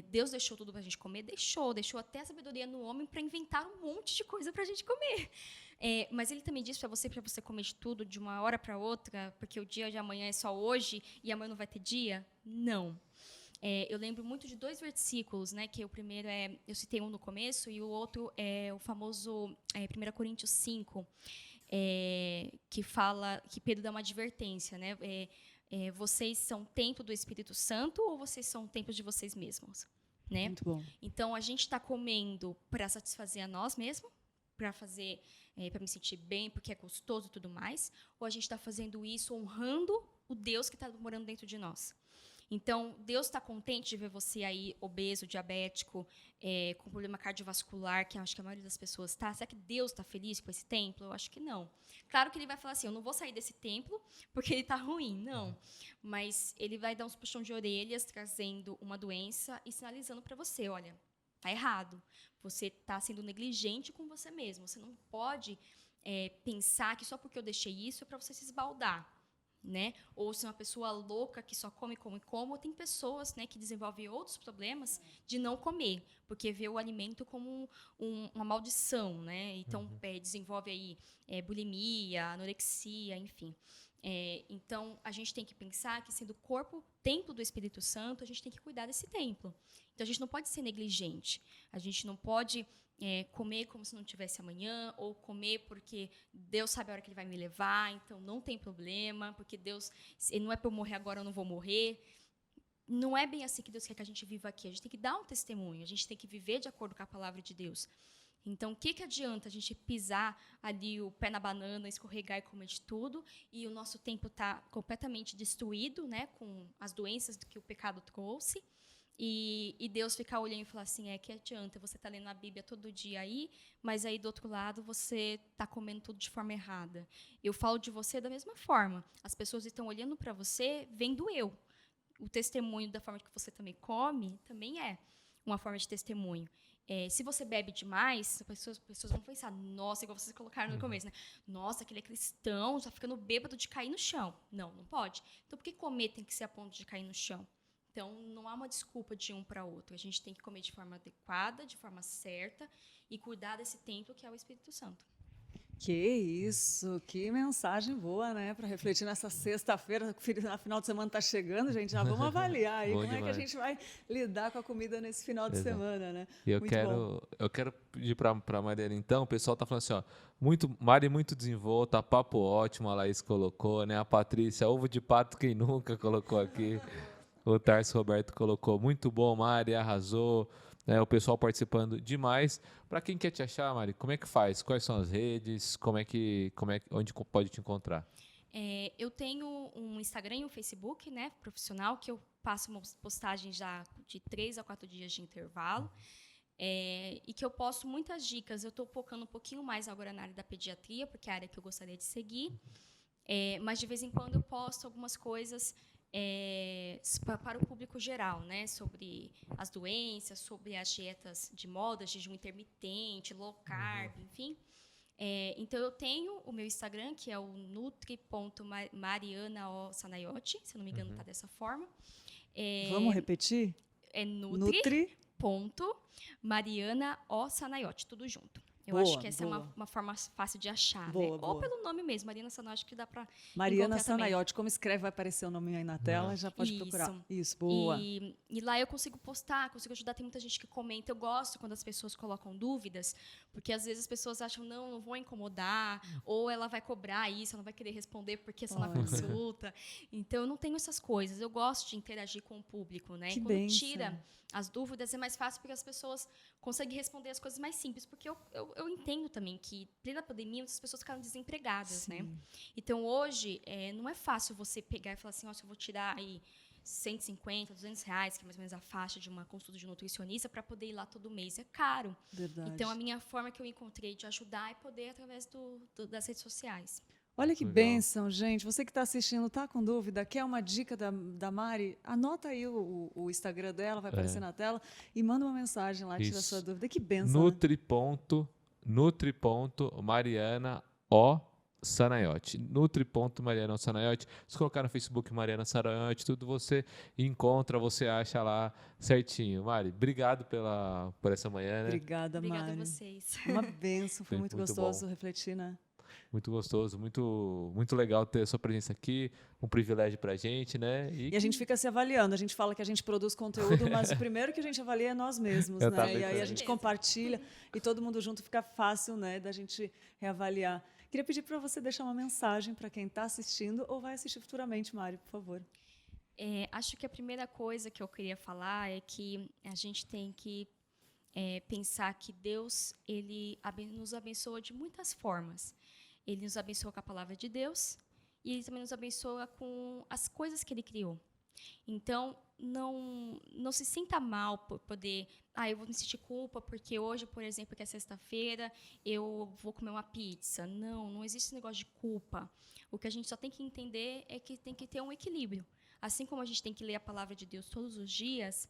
Deus deixou tudo para a gente comer? Deixou até a sabedoria no homem para inventar um monte de coisa para a gente comer. Mas Ele também disse para você comer de tudo de uma hora para outra, porque o dia de amanhã é só hoje e amanhã não vai ter dia? Não. Eu lembro muito de 2 versículos, né? Que o primeiro eu citei um no começo, e o outro é o famoso 1 Coríntios 5, que fala, que Pedro dá uma advertência, né? Vocês são templo do Espírito Santo ou vocês são templos de vocês mesmos? Né? Muito bom. Então, a gente está comendo para satisfazer a nós mesmos, para fazer, para me sentir bem, porque é gostoso e tudo mais, ou a gente está fazendo isso honrando o Deus que está morando dentro de nós? Então, Deus está contente de ver você aí obeso, diabético, com problema cardiovascular, que eu acho que a maioria das pessoas está. Será que Deus está feliz com esse templo? Eu acho que não. Claro que Ele vai falar assim, eu não vou sair desse templo porque ele está ruim. Não. Mas Ele vai dar uns puxões de orelhas, trazendo uma doença e sinalizando para você, olha, está errado. Você está sendo negligente com você mesmo. Você não pode pensar que só porque eu deixei isso é para você se esbaldar. Né? Ou se é uma pessoa louca que só come, ou tem pessoas, né, que desenvolvem outros problemas de não comer, porque vê o alimento como uma maldição, né? Então, desenvolve aí bulimia, anorexia, enfim. Então, a gente tem que pensar que, sendo o corpo templo do Espírito Santo, a gente tem que cuidar desse templo. Então, a gente não pode ser negligente. A gente não pode comer como se não tivesse amanhã, ou comer porque Deus sabe a hora que Ele vai me levar, então não tem problema, porque Deus, não é para eu morrer agora, eu não vou morrer. Não é bem assim que Deus quer que a gente viva aqui. A gente tem que dar um testemunho, a gente tem que viver de acordo com a palavra de Deus. Então, o que adianta a gente pisar ali o pé na banana, escorregar e comer de tudo, e o nosso tempo está completamente destruído, né, com as doenças que o pecado trouxe, e Deus ficar olhando e falar assim, que adianta, você está lendo a Bíblia todo dia aí, mas aí do outro lado você está comendo tudo de forma errada. Eu falo de você da mesma forma. As pessoas estão olhando para você vendo eu. O testemunho da forma que você também come também é uma forma de testemunho. Se você bebe demais, as pessoas vão pensar, nossa, igual vocês colocaram no começo, né? Nossa, aquele é cristão, já ficando bêbado de cair no chão. Não, não pode. Então, por que comer tem que ser a ponto de cair no chão? Então, não há uma desculpa de um para outro. A gente tem que comer de forma adequada, de forma certa, e cuidar desse templo que é o Espírito Santo. Que isso, que mensagem boa, né? Para refletir nessa sexta-feira, a final de semana está chegando, gente. Já vamos avaliar aí como é que a gente vai lidar com a comida nesse final de semana, né? E eu quero pedir para a Mariana, então, o pessoal tá falando assim, ó, Mari muito desenvolta, papo ótimo, a Laís colocou, né? A Patrícia, ovo de pato, quem nunca colocou aqui. O Tarso Roberto colocou, muito bom, Mari, arrasou. O pessoal participando demais. Para quem quer te achar, Mari, como é que faz? Quais são as redes? Onde pode te encontrar? Eu tenho um Instagram e um Facebook, né, profissional, que eu passo uma postagem já de 3 a 4 dias de intervalo. E que eu posto muitas dicas. Eu estou focando um pouquinho mais agora na área da pediatria, porque é a área que eu gostaria de seguir. Mas, de vez em quando, eu posto algumas coisas para o público geral, né, sobre as doenças, sobre as dietas de moda, jejum intermitente, low carb, enfim. Então, eu tenho o meu Instagram, que é o nutri.marianaosanaiotti, se eu não me engano, está dessa forma. Vamos repetir? É nutri.marianaosanaiotti, tudo junto. Eu acho que essa é uma forma fácil de achar, né? Ou pelo nome mesmo, Mariana Sanaiotti, que dá para Mariana Sanaiotti, como escreve, vai aparecer o nome aí na tela, já pode procurar. Isso, boa. E lá eu consigo postar, consigo ajudar, tem muita gente que comenta. Eu gosto quando as pessoas colocam dúvidas, porque às vezes as pessoas acham, não vou incomodar, ou ela vai cobrar isso, ela não vai querer responder porque essa na consulta. Então, eu não tenho essas coisas. Eu gosto de interagir com o público, né? Que quando benção. tira as dúvidas, é mais fácil porque as pessoas conseguem responder as coisas mais simples, porque eu entendo também que, plena pandemia, muitas pessoas ficaram desempregadas, né? Então, hoje, não é fácil você pegar e falar assim, eu vou tirar aí 150, R$200, que é mais ou menos a faixa de uma consulta de nutricionista, para poder ir lá todo mês. É caro. Verdade. Então, a minha forma que eu encontrei de ajudar é poder através das redes sociais. Olha que bênção, gente. Você que está assistindo, está com dúvida, quer uma dica da Mari? Anota aí o Instagram dela, vai aparecer na tela, e manda uma mensagem lá, tira a sua dúvida. Que bênção. Nutri.marianaosanaiotti. Nutri.marianaosanaiotti. Se colocar no Facebook Mariana Sanaiotti, tudo você encontra, você acha lá certinho. Mari, obrigado por essa manhã, né? Obrigada, Mari. Obrigada a vocês. Uma bênção, foi muito gostoso refletir, né? Muito gostoso, muito legal ter a sua presença aqui, um privilégio pra gente, né? E a gente fica se avaliando, a gente fala que a gente produz conteúdo, mas o primeiro que a gente avalia é nós mesmos, né? E aí a gente compartilha e todo mundo junto fica fácil, né, da gente reavaliar. Queria pedir para você deixar uma mensagem para quem está assistindo ou vai assistir futuramente, Mari, por favor. Acho que a primeira coisa que eu queria falar é que a gente tem que pensar que Deus, Ele nos abençoa de muitas formas. Ele nos abençoa com a palavra de Deus e Ele também nos abençoa com as coisas que Ele criou. Então, não se sinta mal por poder... eu vou me sentir culpa porque hoje, por exemplo, que é sexta-feira, eu vou comer uma pizza. Não existe esse negócio de culpa. O que a gente só tem que entender é que tem que ter um equilíbrio. Assim como a gente tem que ler a palavra de Deus todos os dias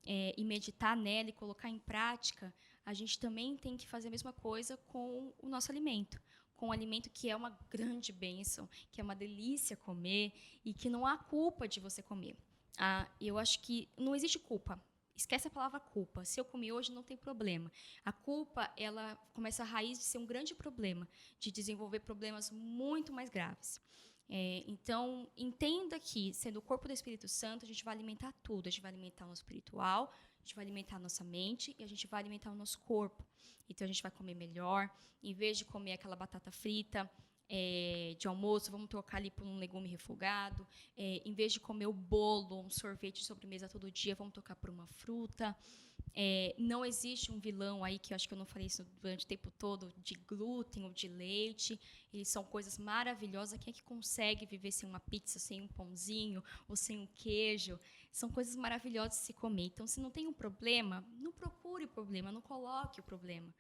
e meditar nela e colocar em prática, a gente também tem que fazer a mesma coisa com o nosso alimento. Com um alimento que é uma grande bênção, que é uma delícia comer e que não há culpa de você comer. Eu acho que não existe culpa. Esquece a palavra culpa. Se eu comi hoje, não tem problema. A culpa, ela começa a raiz de ser um grande problema, de desenvolver problemas muito mais graves. Então, entenda que, sendo o corpo do Espírito Santo, a gente vai alimentar tudo. A gente vai alimentar o nosso espiritual a gente vai alimentar a nossa mente e a gente vai alimentar o nosso corpo. Então, a gente vai comer melhor. Em vez de comer aquela batata frita de almoço, vamos trocar ali por um legume refogado. Em vez de comer o bolo, um sorvete de sobremesa todo dia, vamos trocar por uma fruta. Não existe um vilão aí, que eu acho que eu não falei isso durante o tempo todo, de glúten ou de leite. Eles são coisas maravilhosas. Quem é que consegue viver sem uma pizza, sem um pãozinho ou sem um queijo? São coisas maravilhosas de se comer. Então, se não tem um problema, não procure o problema, não coloque o problema.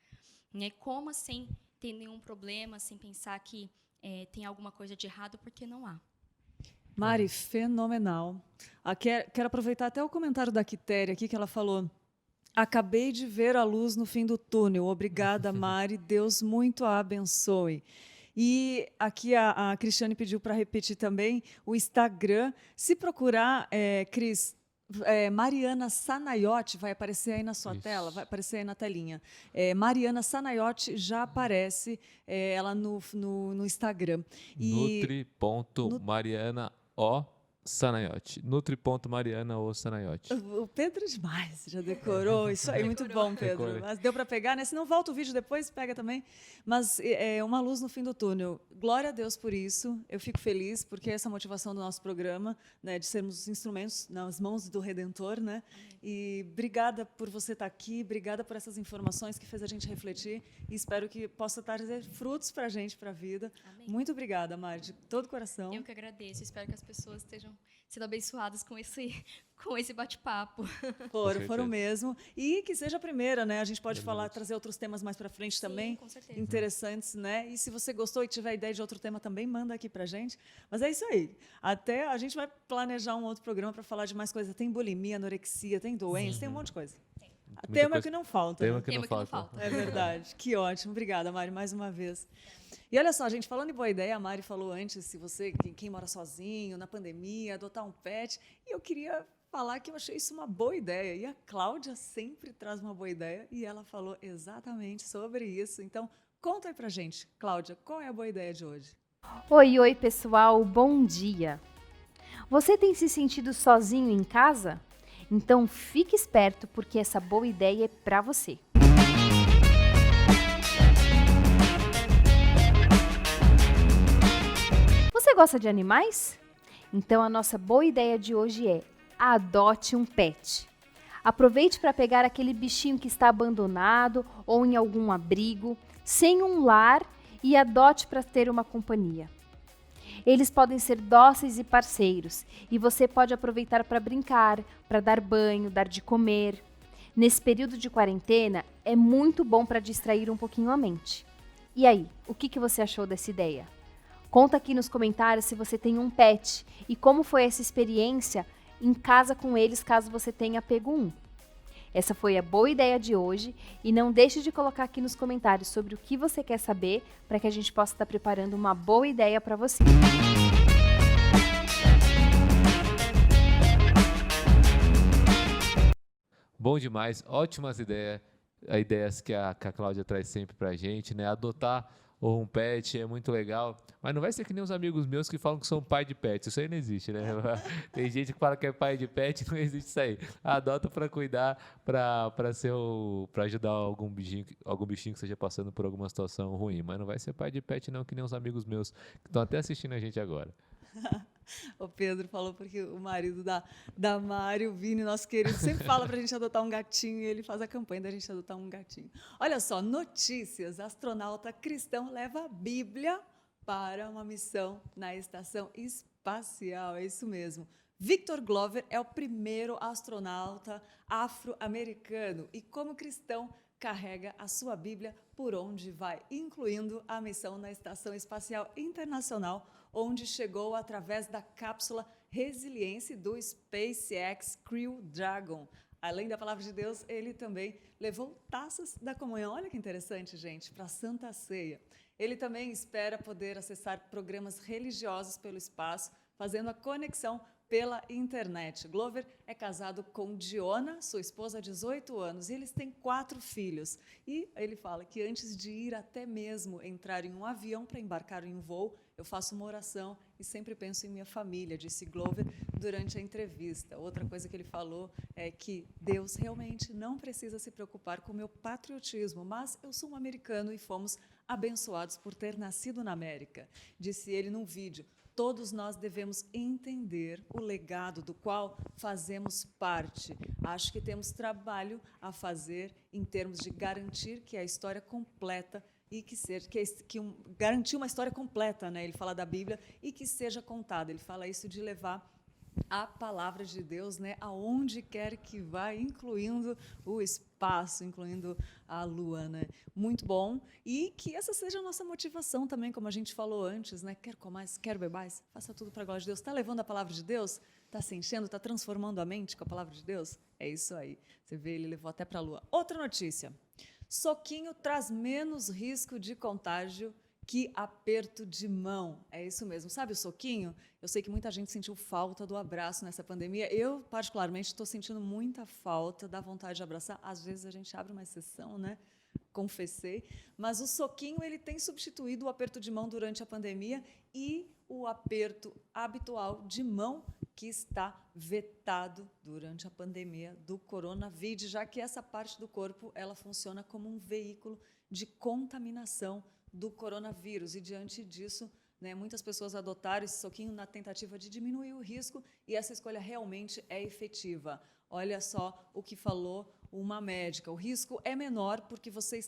Coma sem ter nenhum problema, sem pensar que tem alguma coisa de errado, porque não há. Mari, fenomenal. Quero aproveitar até o comentário da Quitéria aqui, que ela falou: acabei de ver a luz no fim do túnel. Obrigada, Mari. Deus muito a abençoe. E aqui a Cristiane pediu para repetir também o Instagram. Se procurar, Cris, Mariana Sanaiotti, vai aparecer aí na sua tela, vai aparecer aí na telinha. Mariana Sanaiotti já aparece ela no Instagram. Nutri.Mariana O Sanaiotti. Nutri.Mariana O Sanaiotti. O Pedro demais, já decorou. Isso aí, muito bom, Pedro. Mas deu para pegar, né? Se não, volta o vídeo depois, pega também. Mas uma luz no fim do túnel. Glória a Deus por isso. Eu fico feliz, porque essa motivação do nosso programa, né, de sermos instrumentos nas mãos do Redentor, né? E obrigada por você estar aqui, obrigada por essas informações que fez a gente refletir, e espero que possa trazer frutos para a gente, para a vida. Amém. Muito obrigada, Mari, de todo o coração. Eu que agradeço. Espero que as pessoas estejam sendo abençoadas com esse bate-papo. Foram mesmo. E que seja a primeira, né? A gente pode trazer outros temas mais para frente. Sim, também, com certeza. Interessantes, né? E se você gostou e tiver ideia de outro tema também, manda aqui pra gente. Mas é isso aí. Até a gente vai planejar um outro programa para falar de mais coisas. Tem bulimia, anorexia, tem doença, tem um monte de coisa. Tema que não falta. Tema que não falta. É verdade. Que ótimo. Obrigada, Mari, mais uma vez. E olha só, gente, falando em boa ideia, a Mari falou antes, se você, quem mora sozinho, na pandemia, adotar um pet. E eu queria falar que eu achei isso uma boa ideia. E a Cláudia sempre traz uma boa ideia, e ela falou exatamente sobre isso. Então, conta aí pra gente, Cláudia, qual é a boa ideia de hoje? Oi, pessoal, bom dia. Você tem se sentido sozinho em casa? Então fique esperto, porque essa boa ideia é para você. Você gosta de animais? Então a nossa boa ideia de hoje é: adote um pet. Aproveite para pegar aquele bichinho que está abandonado ou em algum abrigo, sem um lar, e adote para ter uma companhia. Eles podem ser dóceis e parceiros, e você pode aproveitar para brincar, para dar banho, dar de comer. Nesse período de quarentena, é muito bom para distrair um pouquinho a mente. E aí, o que você achou dessa ideia? Conta aqui nos comentários se você tem um pet e como foi essa experiência em casa com eles, caso você tenha pego um. Essa foi a boa ideia de hoje, e não deixe de colocar aqui nos comentários sobre o que você quer saber, para que a gente possa estar preparando uma boa ideia para você. Bom demais, ótimas ideias que a Cláudia traz sempre pra gente, né? Adotar um pet é muito legal, mas não vai ser que nem os amigos meus que falam que são pai de pet. Isso aí não existe, né? Tem gente que fala que é pai de pet, não existe isso aí. Adota para cuidar, para ajudar algum bichinho que esteja passando por alguma situação ruim, mas não vai ser pai de pet não, que nem os amigos meus que estão até assistindo a gente agora. O Pedro falou porque o marido da Mari, o Vini, nosso querido, sempre fala para a gente adotar um gatinho, e ele faz a campanha da gente adotar um gatinho. Olha só, notícias: astronauta cristão leva a Bíblia para uma missão na estação espacial. É isso mesmo. Victor Glover é o primeiro astronauta afro-americano e, como cristão, carrega a sua Bíblia por onde vai, incluindo a missão na Estação Espacial Internacional, onde chegou através da cápsula Resiliência do SpaceX Crew Dragon. Além da palavra de Deus, ele também levou taças da comunhão. Olha que interessante, gente, para a Santa Ceia. Ele também espera poder acessar programas religiosos pelo espaço, fazendo a conexão pela internet. Glover é casado com Diona, sua esposa há 18 anos, e eles têm 4 filhos. E ele fala que antes de ir até mesmo entrar em um avião para embarcar em um voo, eu faço uma oração e sempre penso em minha família, disse Glover durante a entrevista. Outra coisa que ele falou é que Deus realmente não precisa se preocupar com o meu patriotismo, mas eu sou um americano e fomos abençoados por ter nascido na América, disse ele num vídeo. Todos nós devemos entender o legado do qual fazemos parte. Acho que temos trabalho a fazer em termos de garantir que a história completa e garantir uma história completa, né? Ele fala da Bíblia e que seja contada. Ele fala isso de levar a palavra de Deus, né, aonde quer que vá, incluindo o espaço, incluindo a lua, né? Muito bom. E que essa seja a nossa motivação também, como a gente falou antes, né? Quer comais, quer bebais, faça tudo para a glória de Deus. Está levando a palavra de Deus? Está se enchendo? Está transformando a mente com a palavra de Deus? É isso aí. Você vê, ele levou até para a lua. Outra notícia. Soquinho traz menos risco de contágio que aperto de mão. É isso mesmo. Sabe o soquinho? Eu sei que muita gente sentiu falta do abraço nessa pandemia. Eu, particularmente, estou sentindo muita falta da vontade de abraçar. Às vezes a gente abre uma exceção, né? Confessei. Mas o soquinho ele tem substituído o aperto de mão durante a pandemia e o aperto habitual de mão que está vetado durante a pandemia do coronavírus, já que essa parte do corpo ela funciona como um veículo de contaminação do coronavírus. E, diante disso, né, muitas pessoas adotaram esse soquinho na tentativa de diminuir o risco e essa escolha realmente é efetiva. Olha só o que falou uma médica. O risco é menor porque você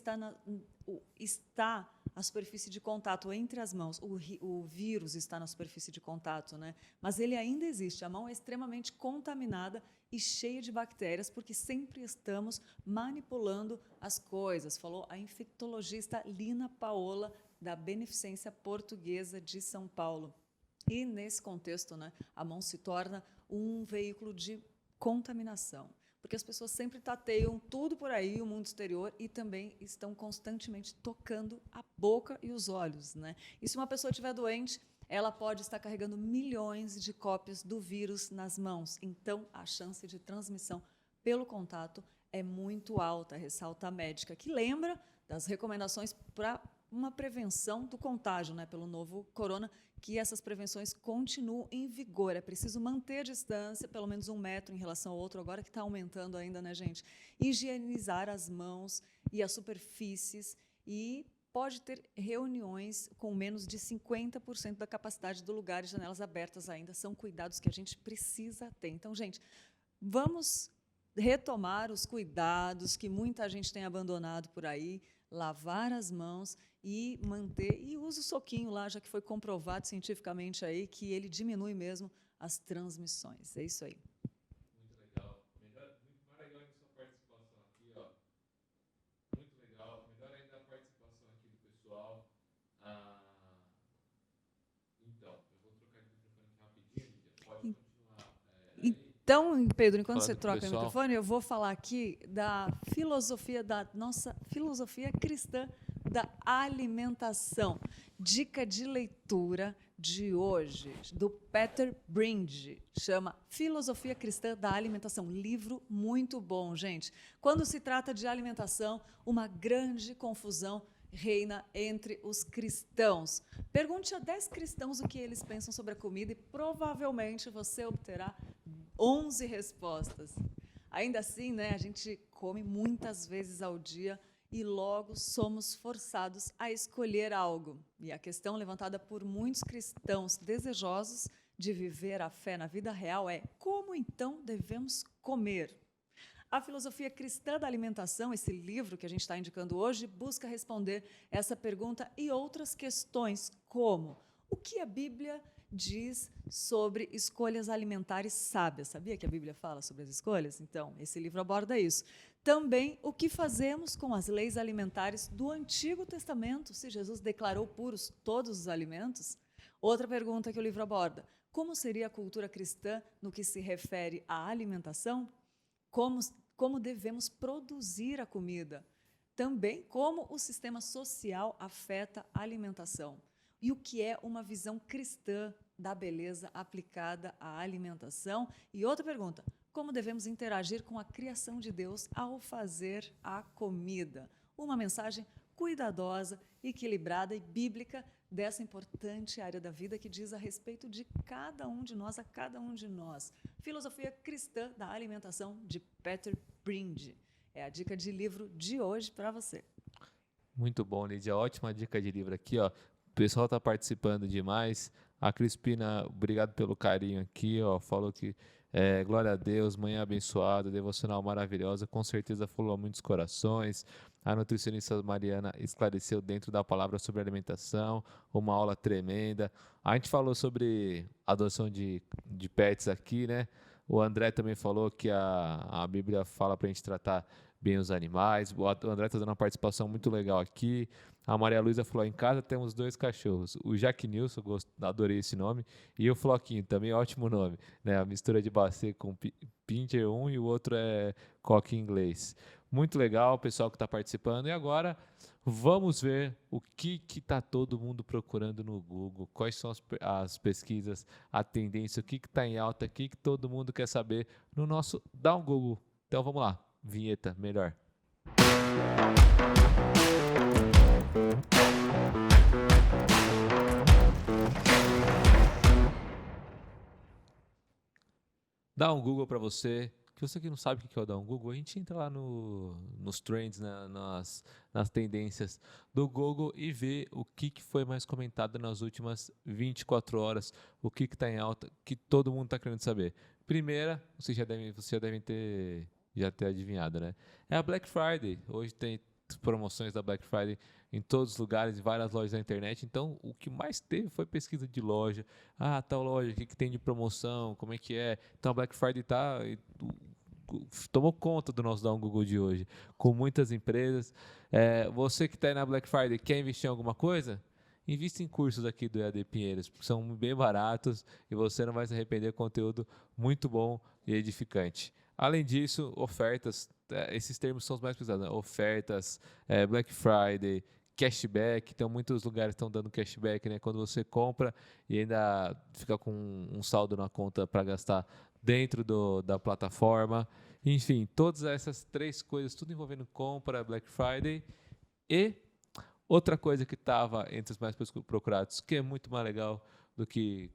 está a superfície de contato entre as mãos. O vírus está na superfície de contato, né? Mas ele ainda existe. A mão é extremamente contaminada e cheia de bactérias, porque sempre estamos manipulando as coisas, falou a infectologista Lina Paola, da Beneficência Portuguesa de São Paulo. E, nesse contexto, né, a mão se torna um veículo de contaminação, porque as pessoas sempre tateiam tudo por aí, o mundo exterior, e também estão constantemente tocando a boca e os olhos, né? E se uma pessoa estiver doente, ela pode estar carregando milhões de cópias do vírus nas mãos. Então, a chance de transmissão pelo contato é muito alta, ressalta a médica, que lembra das recomendações para uma prevenção do contágio, né, pelo novo corona, que essas prevenções continuam em vigor. É preciso manter a distância, pelo menos 1 metro em relação ao outro, agora que está aumentando ainda, né, gente? Higienizar as mãos e as superfícies e pode ter reuniões com menos de 50% da capacidade do lugar e janelas abertas ainda. São cuidados que a gente precisa ter. Então, gente, vamos retomar os cuidados que muita gente tem abandonado por aí, lavar as mãos e manter, e use o soquinho lá, já que foi comprovado cientificamente aí que ele diminui mesmo as transmissões. É isso aí. Muito legal. Muito mais legal ainda a sua participação aqui, ó. Muito legal. Melhor ainda a participação aqui do pessoal. Então, eu vou trocar de microfone aqui rapidinho, Lídia. Pode continuar. Então, Pedro, enquanto você Falando pro troca o pessoal. microfone, eu vou falar aqui da filosofia, da nossa filosofia cristã da alimentação. Dica de leitura de hoje, do Peter Bringe, chama Filosofia Cristã da Alimentação. Livro muito bom, gente. Quando se trata de alimentação, uma grande confusão reina entre os cristãos. Pergunte a 10 cristãos o que eles pensam sobre a comida e provavelmente você obterá 11 respostas. Ainda assim, né, a gente come muitas vezes ao dia e logo somos forçados a escolher algo. E a questão levantada por muitos cristãos desejosos de viver a fé na vida real é: como então devemos comer? A Filosofia Cristã da Alimentação, esse livro que a gente está indicando hoje, busca responder essa pergunta e outras questões, como: o que a Bíblia diz sobre escolhas alimentares sábias? Sabia que a Bíblia fala sobre as escolhas? Então, esse livro aborda isso. Também, o que fazemos com as leis alimentares do Antigo Testamento, se Jesus declarou puros todos os alimentos? Outra pergunta que o livro aborda: como seria a cultura cristã no que se refere à alimentação? Como devemos produzir a comida? Também, como o sistema social afeta a alimentação? E o que é uma visão cristã da beleza aplicada à alimentação. E outra pergunta: como devemos interagir com a criação de Deus ao fazer a comida? Uma mensagem cuidadosa, equilibrada e bíblica dessa importante área da vida que diz a respeito de cada um de nós, a cada um de nós. Filosofia Cristã da Alimentação, de Peter Brinde. É a dica de livro de hoje para você. Muito bom, Lídia. Ótima dica de livro aqui, ó. O pessoal está participando demais. A Crispina, obrigado pelo carinho aqui, ó. Falou que glória a Deus, manhã abençoada, devocional maravilhosa, com certeza falou a muitos corações. A nutricionista Mariana esclareceu dentro da palavra sobre alimentação, uma aula tremenda. A gente falou sobre adoção de pets aqui, né? O André também falou que a Bíblia fala para a gente tratar bem os animais. O André está dando uma participação muito legal aqui. A Maria Luísa falou: em casa temos 2 cachorros. O Jack Nilson, adorei esse nome. E o Floquinho, também ótimo nome. Né? A mistura de Basset com Pincher, um e o outro é Coque inglês. Muito legal o pessoal que está participando. E agora vamos ver o que está todo mundo procurando no Google. Quais são as pesquisas, a tendência, o que está em alta, o que todo mundo quer saber no nosso Dá um Google. Então vamos lá. Vinheta, melhor. Dá um Google para você. Que você que não sabe o que é o Dá um Google, a gente entra lá nos trends, né, nas tendências do Google e vê o que foi mais comentado nas últimas 24 horas, o que está em alta, que todo mundo está querendo saber. Primeira, vocês já devem ter adivinhado, né? É a Black Friday. Hoje tem promoções da Black Friday em todos os lugares, em várias lojas da internet. Então, o que mais teve foi pesquisa de loja. Ah, tal loja, o que tem de promoção, como é que é? Então, a Black Friday tomou conta do nosso Dá um Google de hoje, com muitas empresas. Você que está aí na Black Friday, quer investir em alguma coisa? Invista em cursos aqui do EAD Pinheiros, porque são bem baratos e você não vai se arrepender. Conteúdo muito bom e edificante. Além disso, ofertas, esses termos são os mais pesados, né? Ofertas, Black Friday, cashback. Então, muitos lugares estão dando cashback, né? Quando você compra e ainda fica com um saldo na conta para gastar dentro da plataforma. Enfim, todas essas 3 coisas, tudo envolvendo compra, Black Friday. E outra coisa que estava entre os mais procurados, que é muito mais legal do que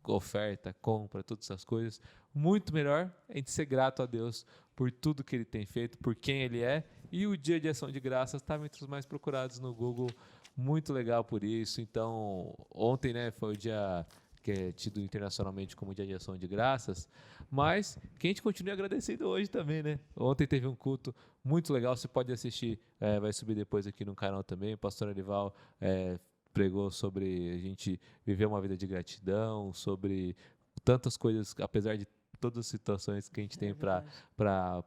oferta, compra, todas essas coisas, muito melhor a gente ser grato a Deus por tudo que Ele tem feito, por quem Ele é. E o Dia de Ação de Graças estava entre os mais procurados no Google, muito legal por isso. Então, ontem, né, foi o dia que é tido internacionalmente como Dia de Ação de Graças, mas que a gente continue agradecendo hoje também, né? Ontem teve um culto muito legal, você pode assistir, vai subir depois aqui no canal também. O pastor Arival pregou sobre a gente viver uma vida de gratidão, sobre tantas coisas, apesar de todas as situações que a gente tem para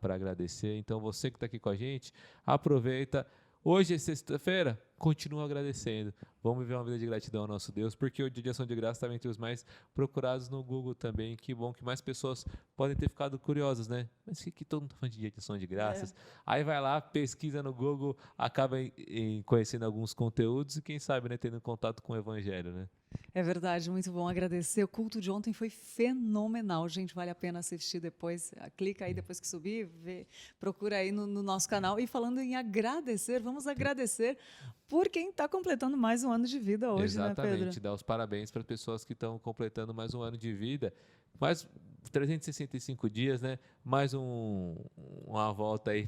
agradecer. Então, você que está aqui com a gente, aproveita. Hoje é sexta-feira, continua agradecendo. Vamos viver uma vida de gratidão ao nosso Deus, porque o Dia de Ação de Graça está entre os mais procurados no Google também. Que bom que mais pessoas podem ter ficado curiosas, né? Mas que todo mundo está falando de Dia de Ação de Graças? Aí vai lá, pesquisa no Google, acaba conhecendo alguns conteúdos e quem sabe, né, tendo contato com o Evangelho, né? É verdade, muito bom agradecer. O culto de ontem foi fenomenal, gente. Vale a pena assistir depois. Clica aí depois que subir, procura aí no nosso canal. E falando em agradecer, vamos agradecer por quem está completando mais um ano de vida hoje, né, Pedro? Exatamente, dar os parabéns para as pessoas que estão completando mais um ano de vida. Mais 365 dias, né? Mais uma volta aí.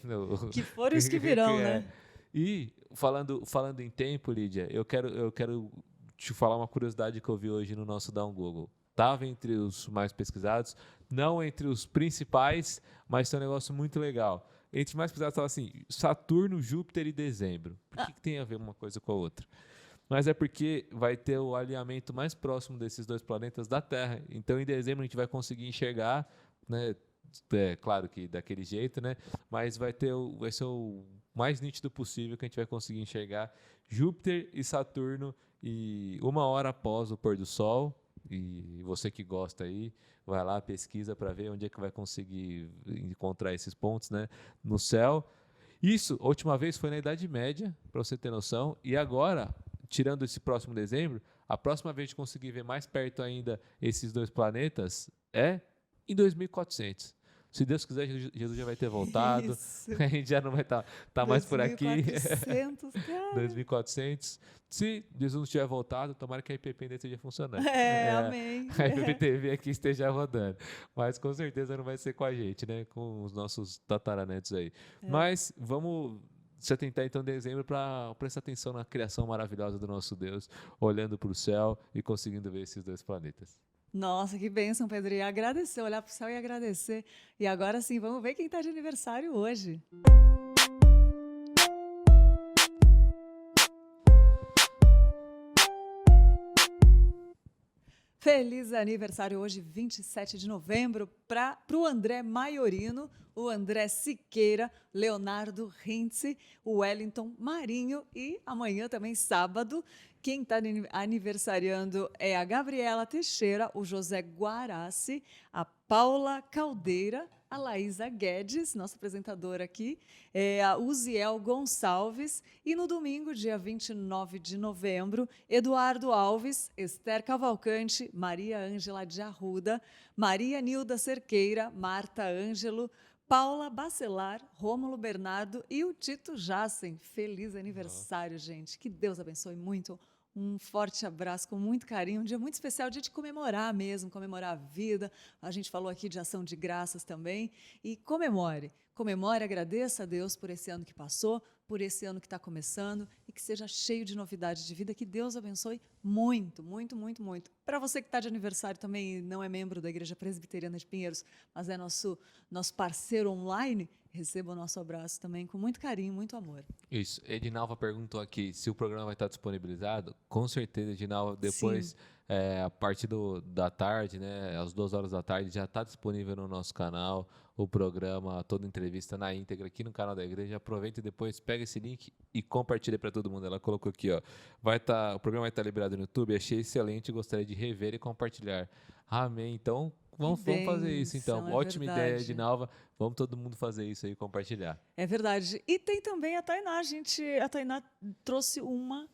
Que foram os que virão, né? E falando em tempo, Lídia, eu quero te falar uma curiosidade que eu vi hoje no nosso Dá um Google. Estava entre os mais pesquisados, não entre os principais, mas tem um negócio muito legal. Entre os mais pesquisados estava assim, Saturno, Júpiter e dezembro. Por que tem a ver uma coisa com a outra? Mas é porque vai ter o alinhamento mais próximo desses 2 planetas da Terra. Então, em dezembro, a gente vai conseguir enxergar, né? Claro que daquele jeito, né? Mas vai ser o mais nítido possível que a gente vai conseguir enxergar Júpiter e Saturno e 1 hora após o pôr do sol. E você que gosta aí, vai lá, pesquisa para ver onde é que vai conseguir encontrar esses pontos, né, no céu. Isso, a última vez foi na Idade Média, para você ter noção, e agora tirando esse próximo dezembro, a próxima vez de conseguir ver mais perto ainda esses 2 planetas é em 2400. Se Deus quiser, Jesus já vai ter voltado. Isso. A gente já não vai estar mais por aqui. 2400, cara. 2400. Se Jesus não tiver voltado, tomara que a IPP ainda esteja funcionando. Amém. A IPTV aqui esteja rodando. Mas com certeza não vai ser com a gente, né? Com os nossos tataranetos aí. Mas vamos se atentar então em dezembro para prestar atenção na criação maravilhosa do nosso Deus, olhando para o céu e conseguindo ver esses 2 planetas. Nossa, que bênção, Pedro. E agradecer, olhar para o céu e agradecer. E agora sim, vamos ver quem está de aniversário hoje. Feliz aniversário hoje, 27 de novembro, para o André Maiorino, o André Siqueira, Leonardo Rintze, o Wellington Marinho e amanhã também, sábado, quem está aniversariando é a Gabriela Teixeira, o José Guarassi, a Paula Caldeira, a Laísa Guedes, nossa apresentadora aqui, a Uziel Gonçalves e no domingo, dia 29 de novembro, Eduardo Alves, Esther Cavalcante, Maria Ângela de Arruda, Maria Nilda Cerqueira, Marta Ângelo, Paula Bacelar, Rômulo Bernardo e o Tito Jassen. Feliz aniversário, gente. Que Deus abençoe muito. Um forte abraço com muito carinho, um dia muito especial, dia de comemorar mesmo, comemorar a vida. A gente falou aqui de ação de graças também. E comemore, agradeça a Deus por esse ano que passou, por esse ano que está começando e que seja cheio de novidades de vida. Que Deus abençoe muito, muito, muito, muito. Para você que está de aniversário também e não é membro da Igreja Presbiteriana de Pinheiros, mas é nosso parceiro online, receba o nosso abraço também com muito carinho, muito amor. Isso. Edinalva perguntou aqui se o programa vai estar disponibilizado. Com certeza, Edinalva, depois, a partir da tarde, né, às 2 horas da tarde, já está disponível no nosso canal o programa, toda entrevista na íntegra aqui no canal da igreja. Aproveita e depois pega esse link e compartilha para todo mundo. Ela colocou aqui, ó, o programa vai estar liberado no YouTube. Achei excelente, gostaria de rever e compartilhar. Amém. Então, vamos fazer isso, então. Ótima ideia, Edinalva. Vamos todo mundo fazer isso aí, compartilhar. É verdade. E tem também a Tainá. A Tainá trouxe uma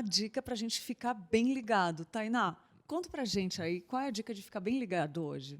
dica para a gente ficar bem ligado. Tainá, conta pra gente aí, qual é a dica de ficar bem ligado hoje?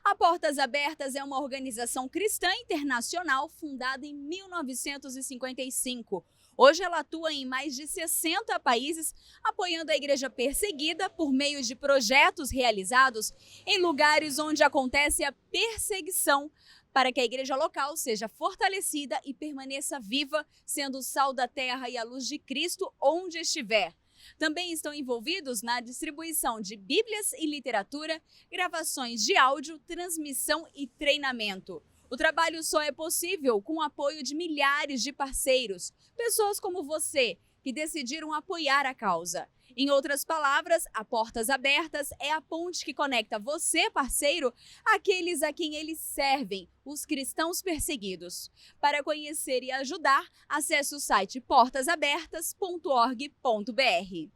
A Portas Abertas é uma organização cristã internacional fundada em 1955. Hoje ela atua em mais de 60 países, apoiando a igreja perseguida por meio de projetos realizados em lugares onde acontece a perseguição, para que a igreja local seja fortalecida e permaneça viva, sendo o sal da terra e a luz de Cristo onde estiver. Também estão envolvidos na distribuição de Bíblias e literatura, gravações de áudio, transmissão e treinamento. O trabalho só é possível com o apoio de milhares de parceiros, pessoas como você, que decidiram apoiar a causa. Em outras palavras, a Portas Abertas é a ponte que conecta você, parceiro, àqueles a quem eles servem, os cristãos perseguidos. Para conhecer e ajudar, acesse o site portasabertas.org.br.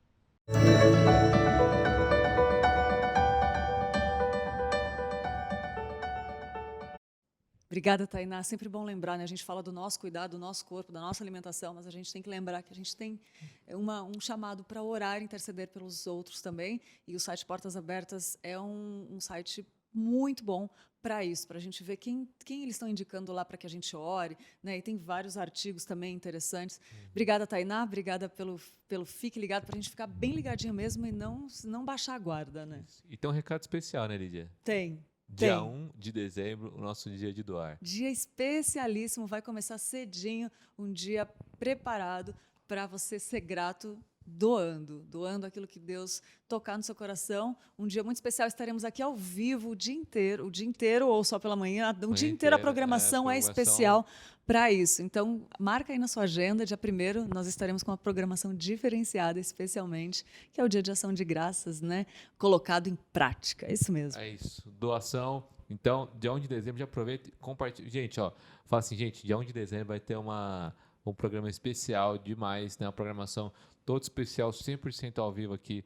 Obrigada, Tainá. Sempre bom lembrar, né? A gente fala do nosso cuidado, do nosso corpo, da nossa alimentação, mas a gente tem que lembrar que a gente tem um chamado para orar e interceder pelos outros também. E o site Portas Abertas é um site muito bom para isso, para a gente ver quem eles estão indicando lá para que a gente ore, né? E tem vários artigos também interessantes. Obrigada, Tainá. Obrigada pelo Fique Ligado, para a gente ficar bem ligadinho mesmo e não baixar a guarda, né? E tem um recado especial, né, Lídia? Tem. Dia 1 de dezembro, o nosso dia de doar. Dia especialíssimo, vai começar cedinho, um dia preparado para você ser grato doando aquilo que Deus tocar no seu coração. Um dia muito especial, estaremos aqui ao vivo o dia inteiro ou só pela manhã, o dia inteiro a programação é especial para isso. Então, marca aí na sua agenda, dia 1º, nós estaremos com uma programação diferenciada, especialmente, que é o Dia de Ação de Graças, né? Colocado em prática, é isso mesmo. É isso, doação. Então, dia 1 de dezembro, já aproveita e compartilha. Gente, ó, fala assim, gente, dia 1 de dezembro vai ter um programa especial demais, né? Uma programação toda especial, 100% ao vivo aqui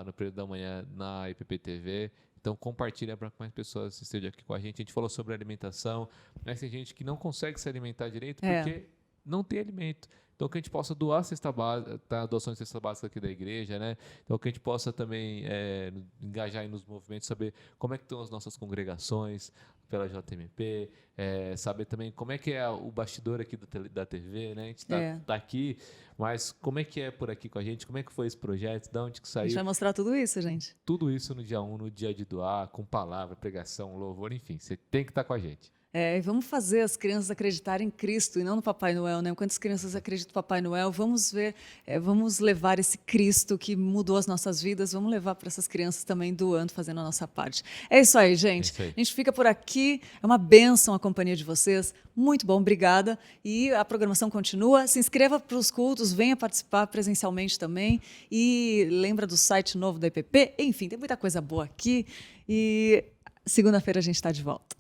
no período da manhã na IPP TV. Então, compartilha para que mais pessoas estejam aqui com a gente. A gente falou sobre alimentação, mas tem gente que não consegue se alimentar direito porque não tem alimento. Então, que a gente possa doar a cesta básica, a doação de cesta básica aqui da igreja, né? Então, que a gente possa também engajar aí nos movimentos, saber como é que estão as nossas congregações pela JMP, saber também como é que é o bastidor aqui da TV, né? A gente tá aqui, mas como é que é por aqui com a gente? Como é que foi esse projeto? De onde que A saiu? gente vai mostrar tudo isso, gente. Tudo isso no dia 1, no dia de doar, com palavra, pregação, louvor, enfim. Você tem que estar com a gente. E vamos fazer as crianças acreditarem em Cristo e não no Papai Noel, né? Quantas crianças acreditam no Papai Noel? Vamos ver, vamos levar esse Cristo que mudou as nossas vidas, vamos levar para essas crianças também doando, fazendo a nossa parte. É isso aí, gente. É isso aí. A gente fica por aqui. É uma bênção a companhia de vocês. Muito bom, obrigada. E a programação continua. Se inscreva para os cultos, venha participar presencialmente também. E lembra do site novo da EPP. Enfim, tem muita coisa boa aqui. E segunda-feira a gente está de volta.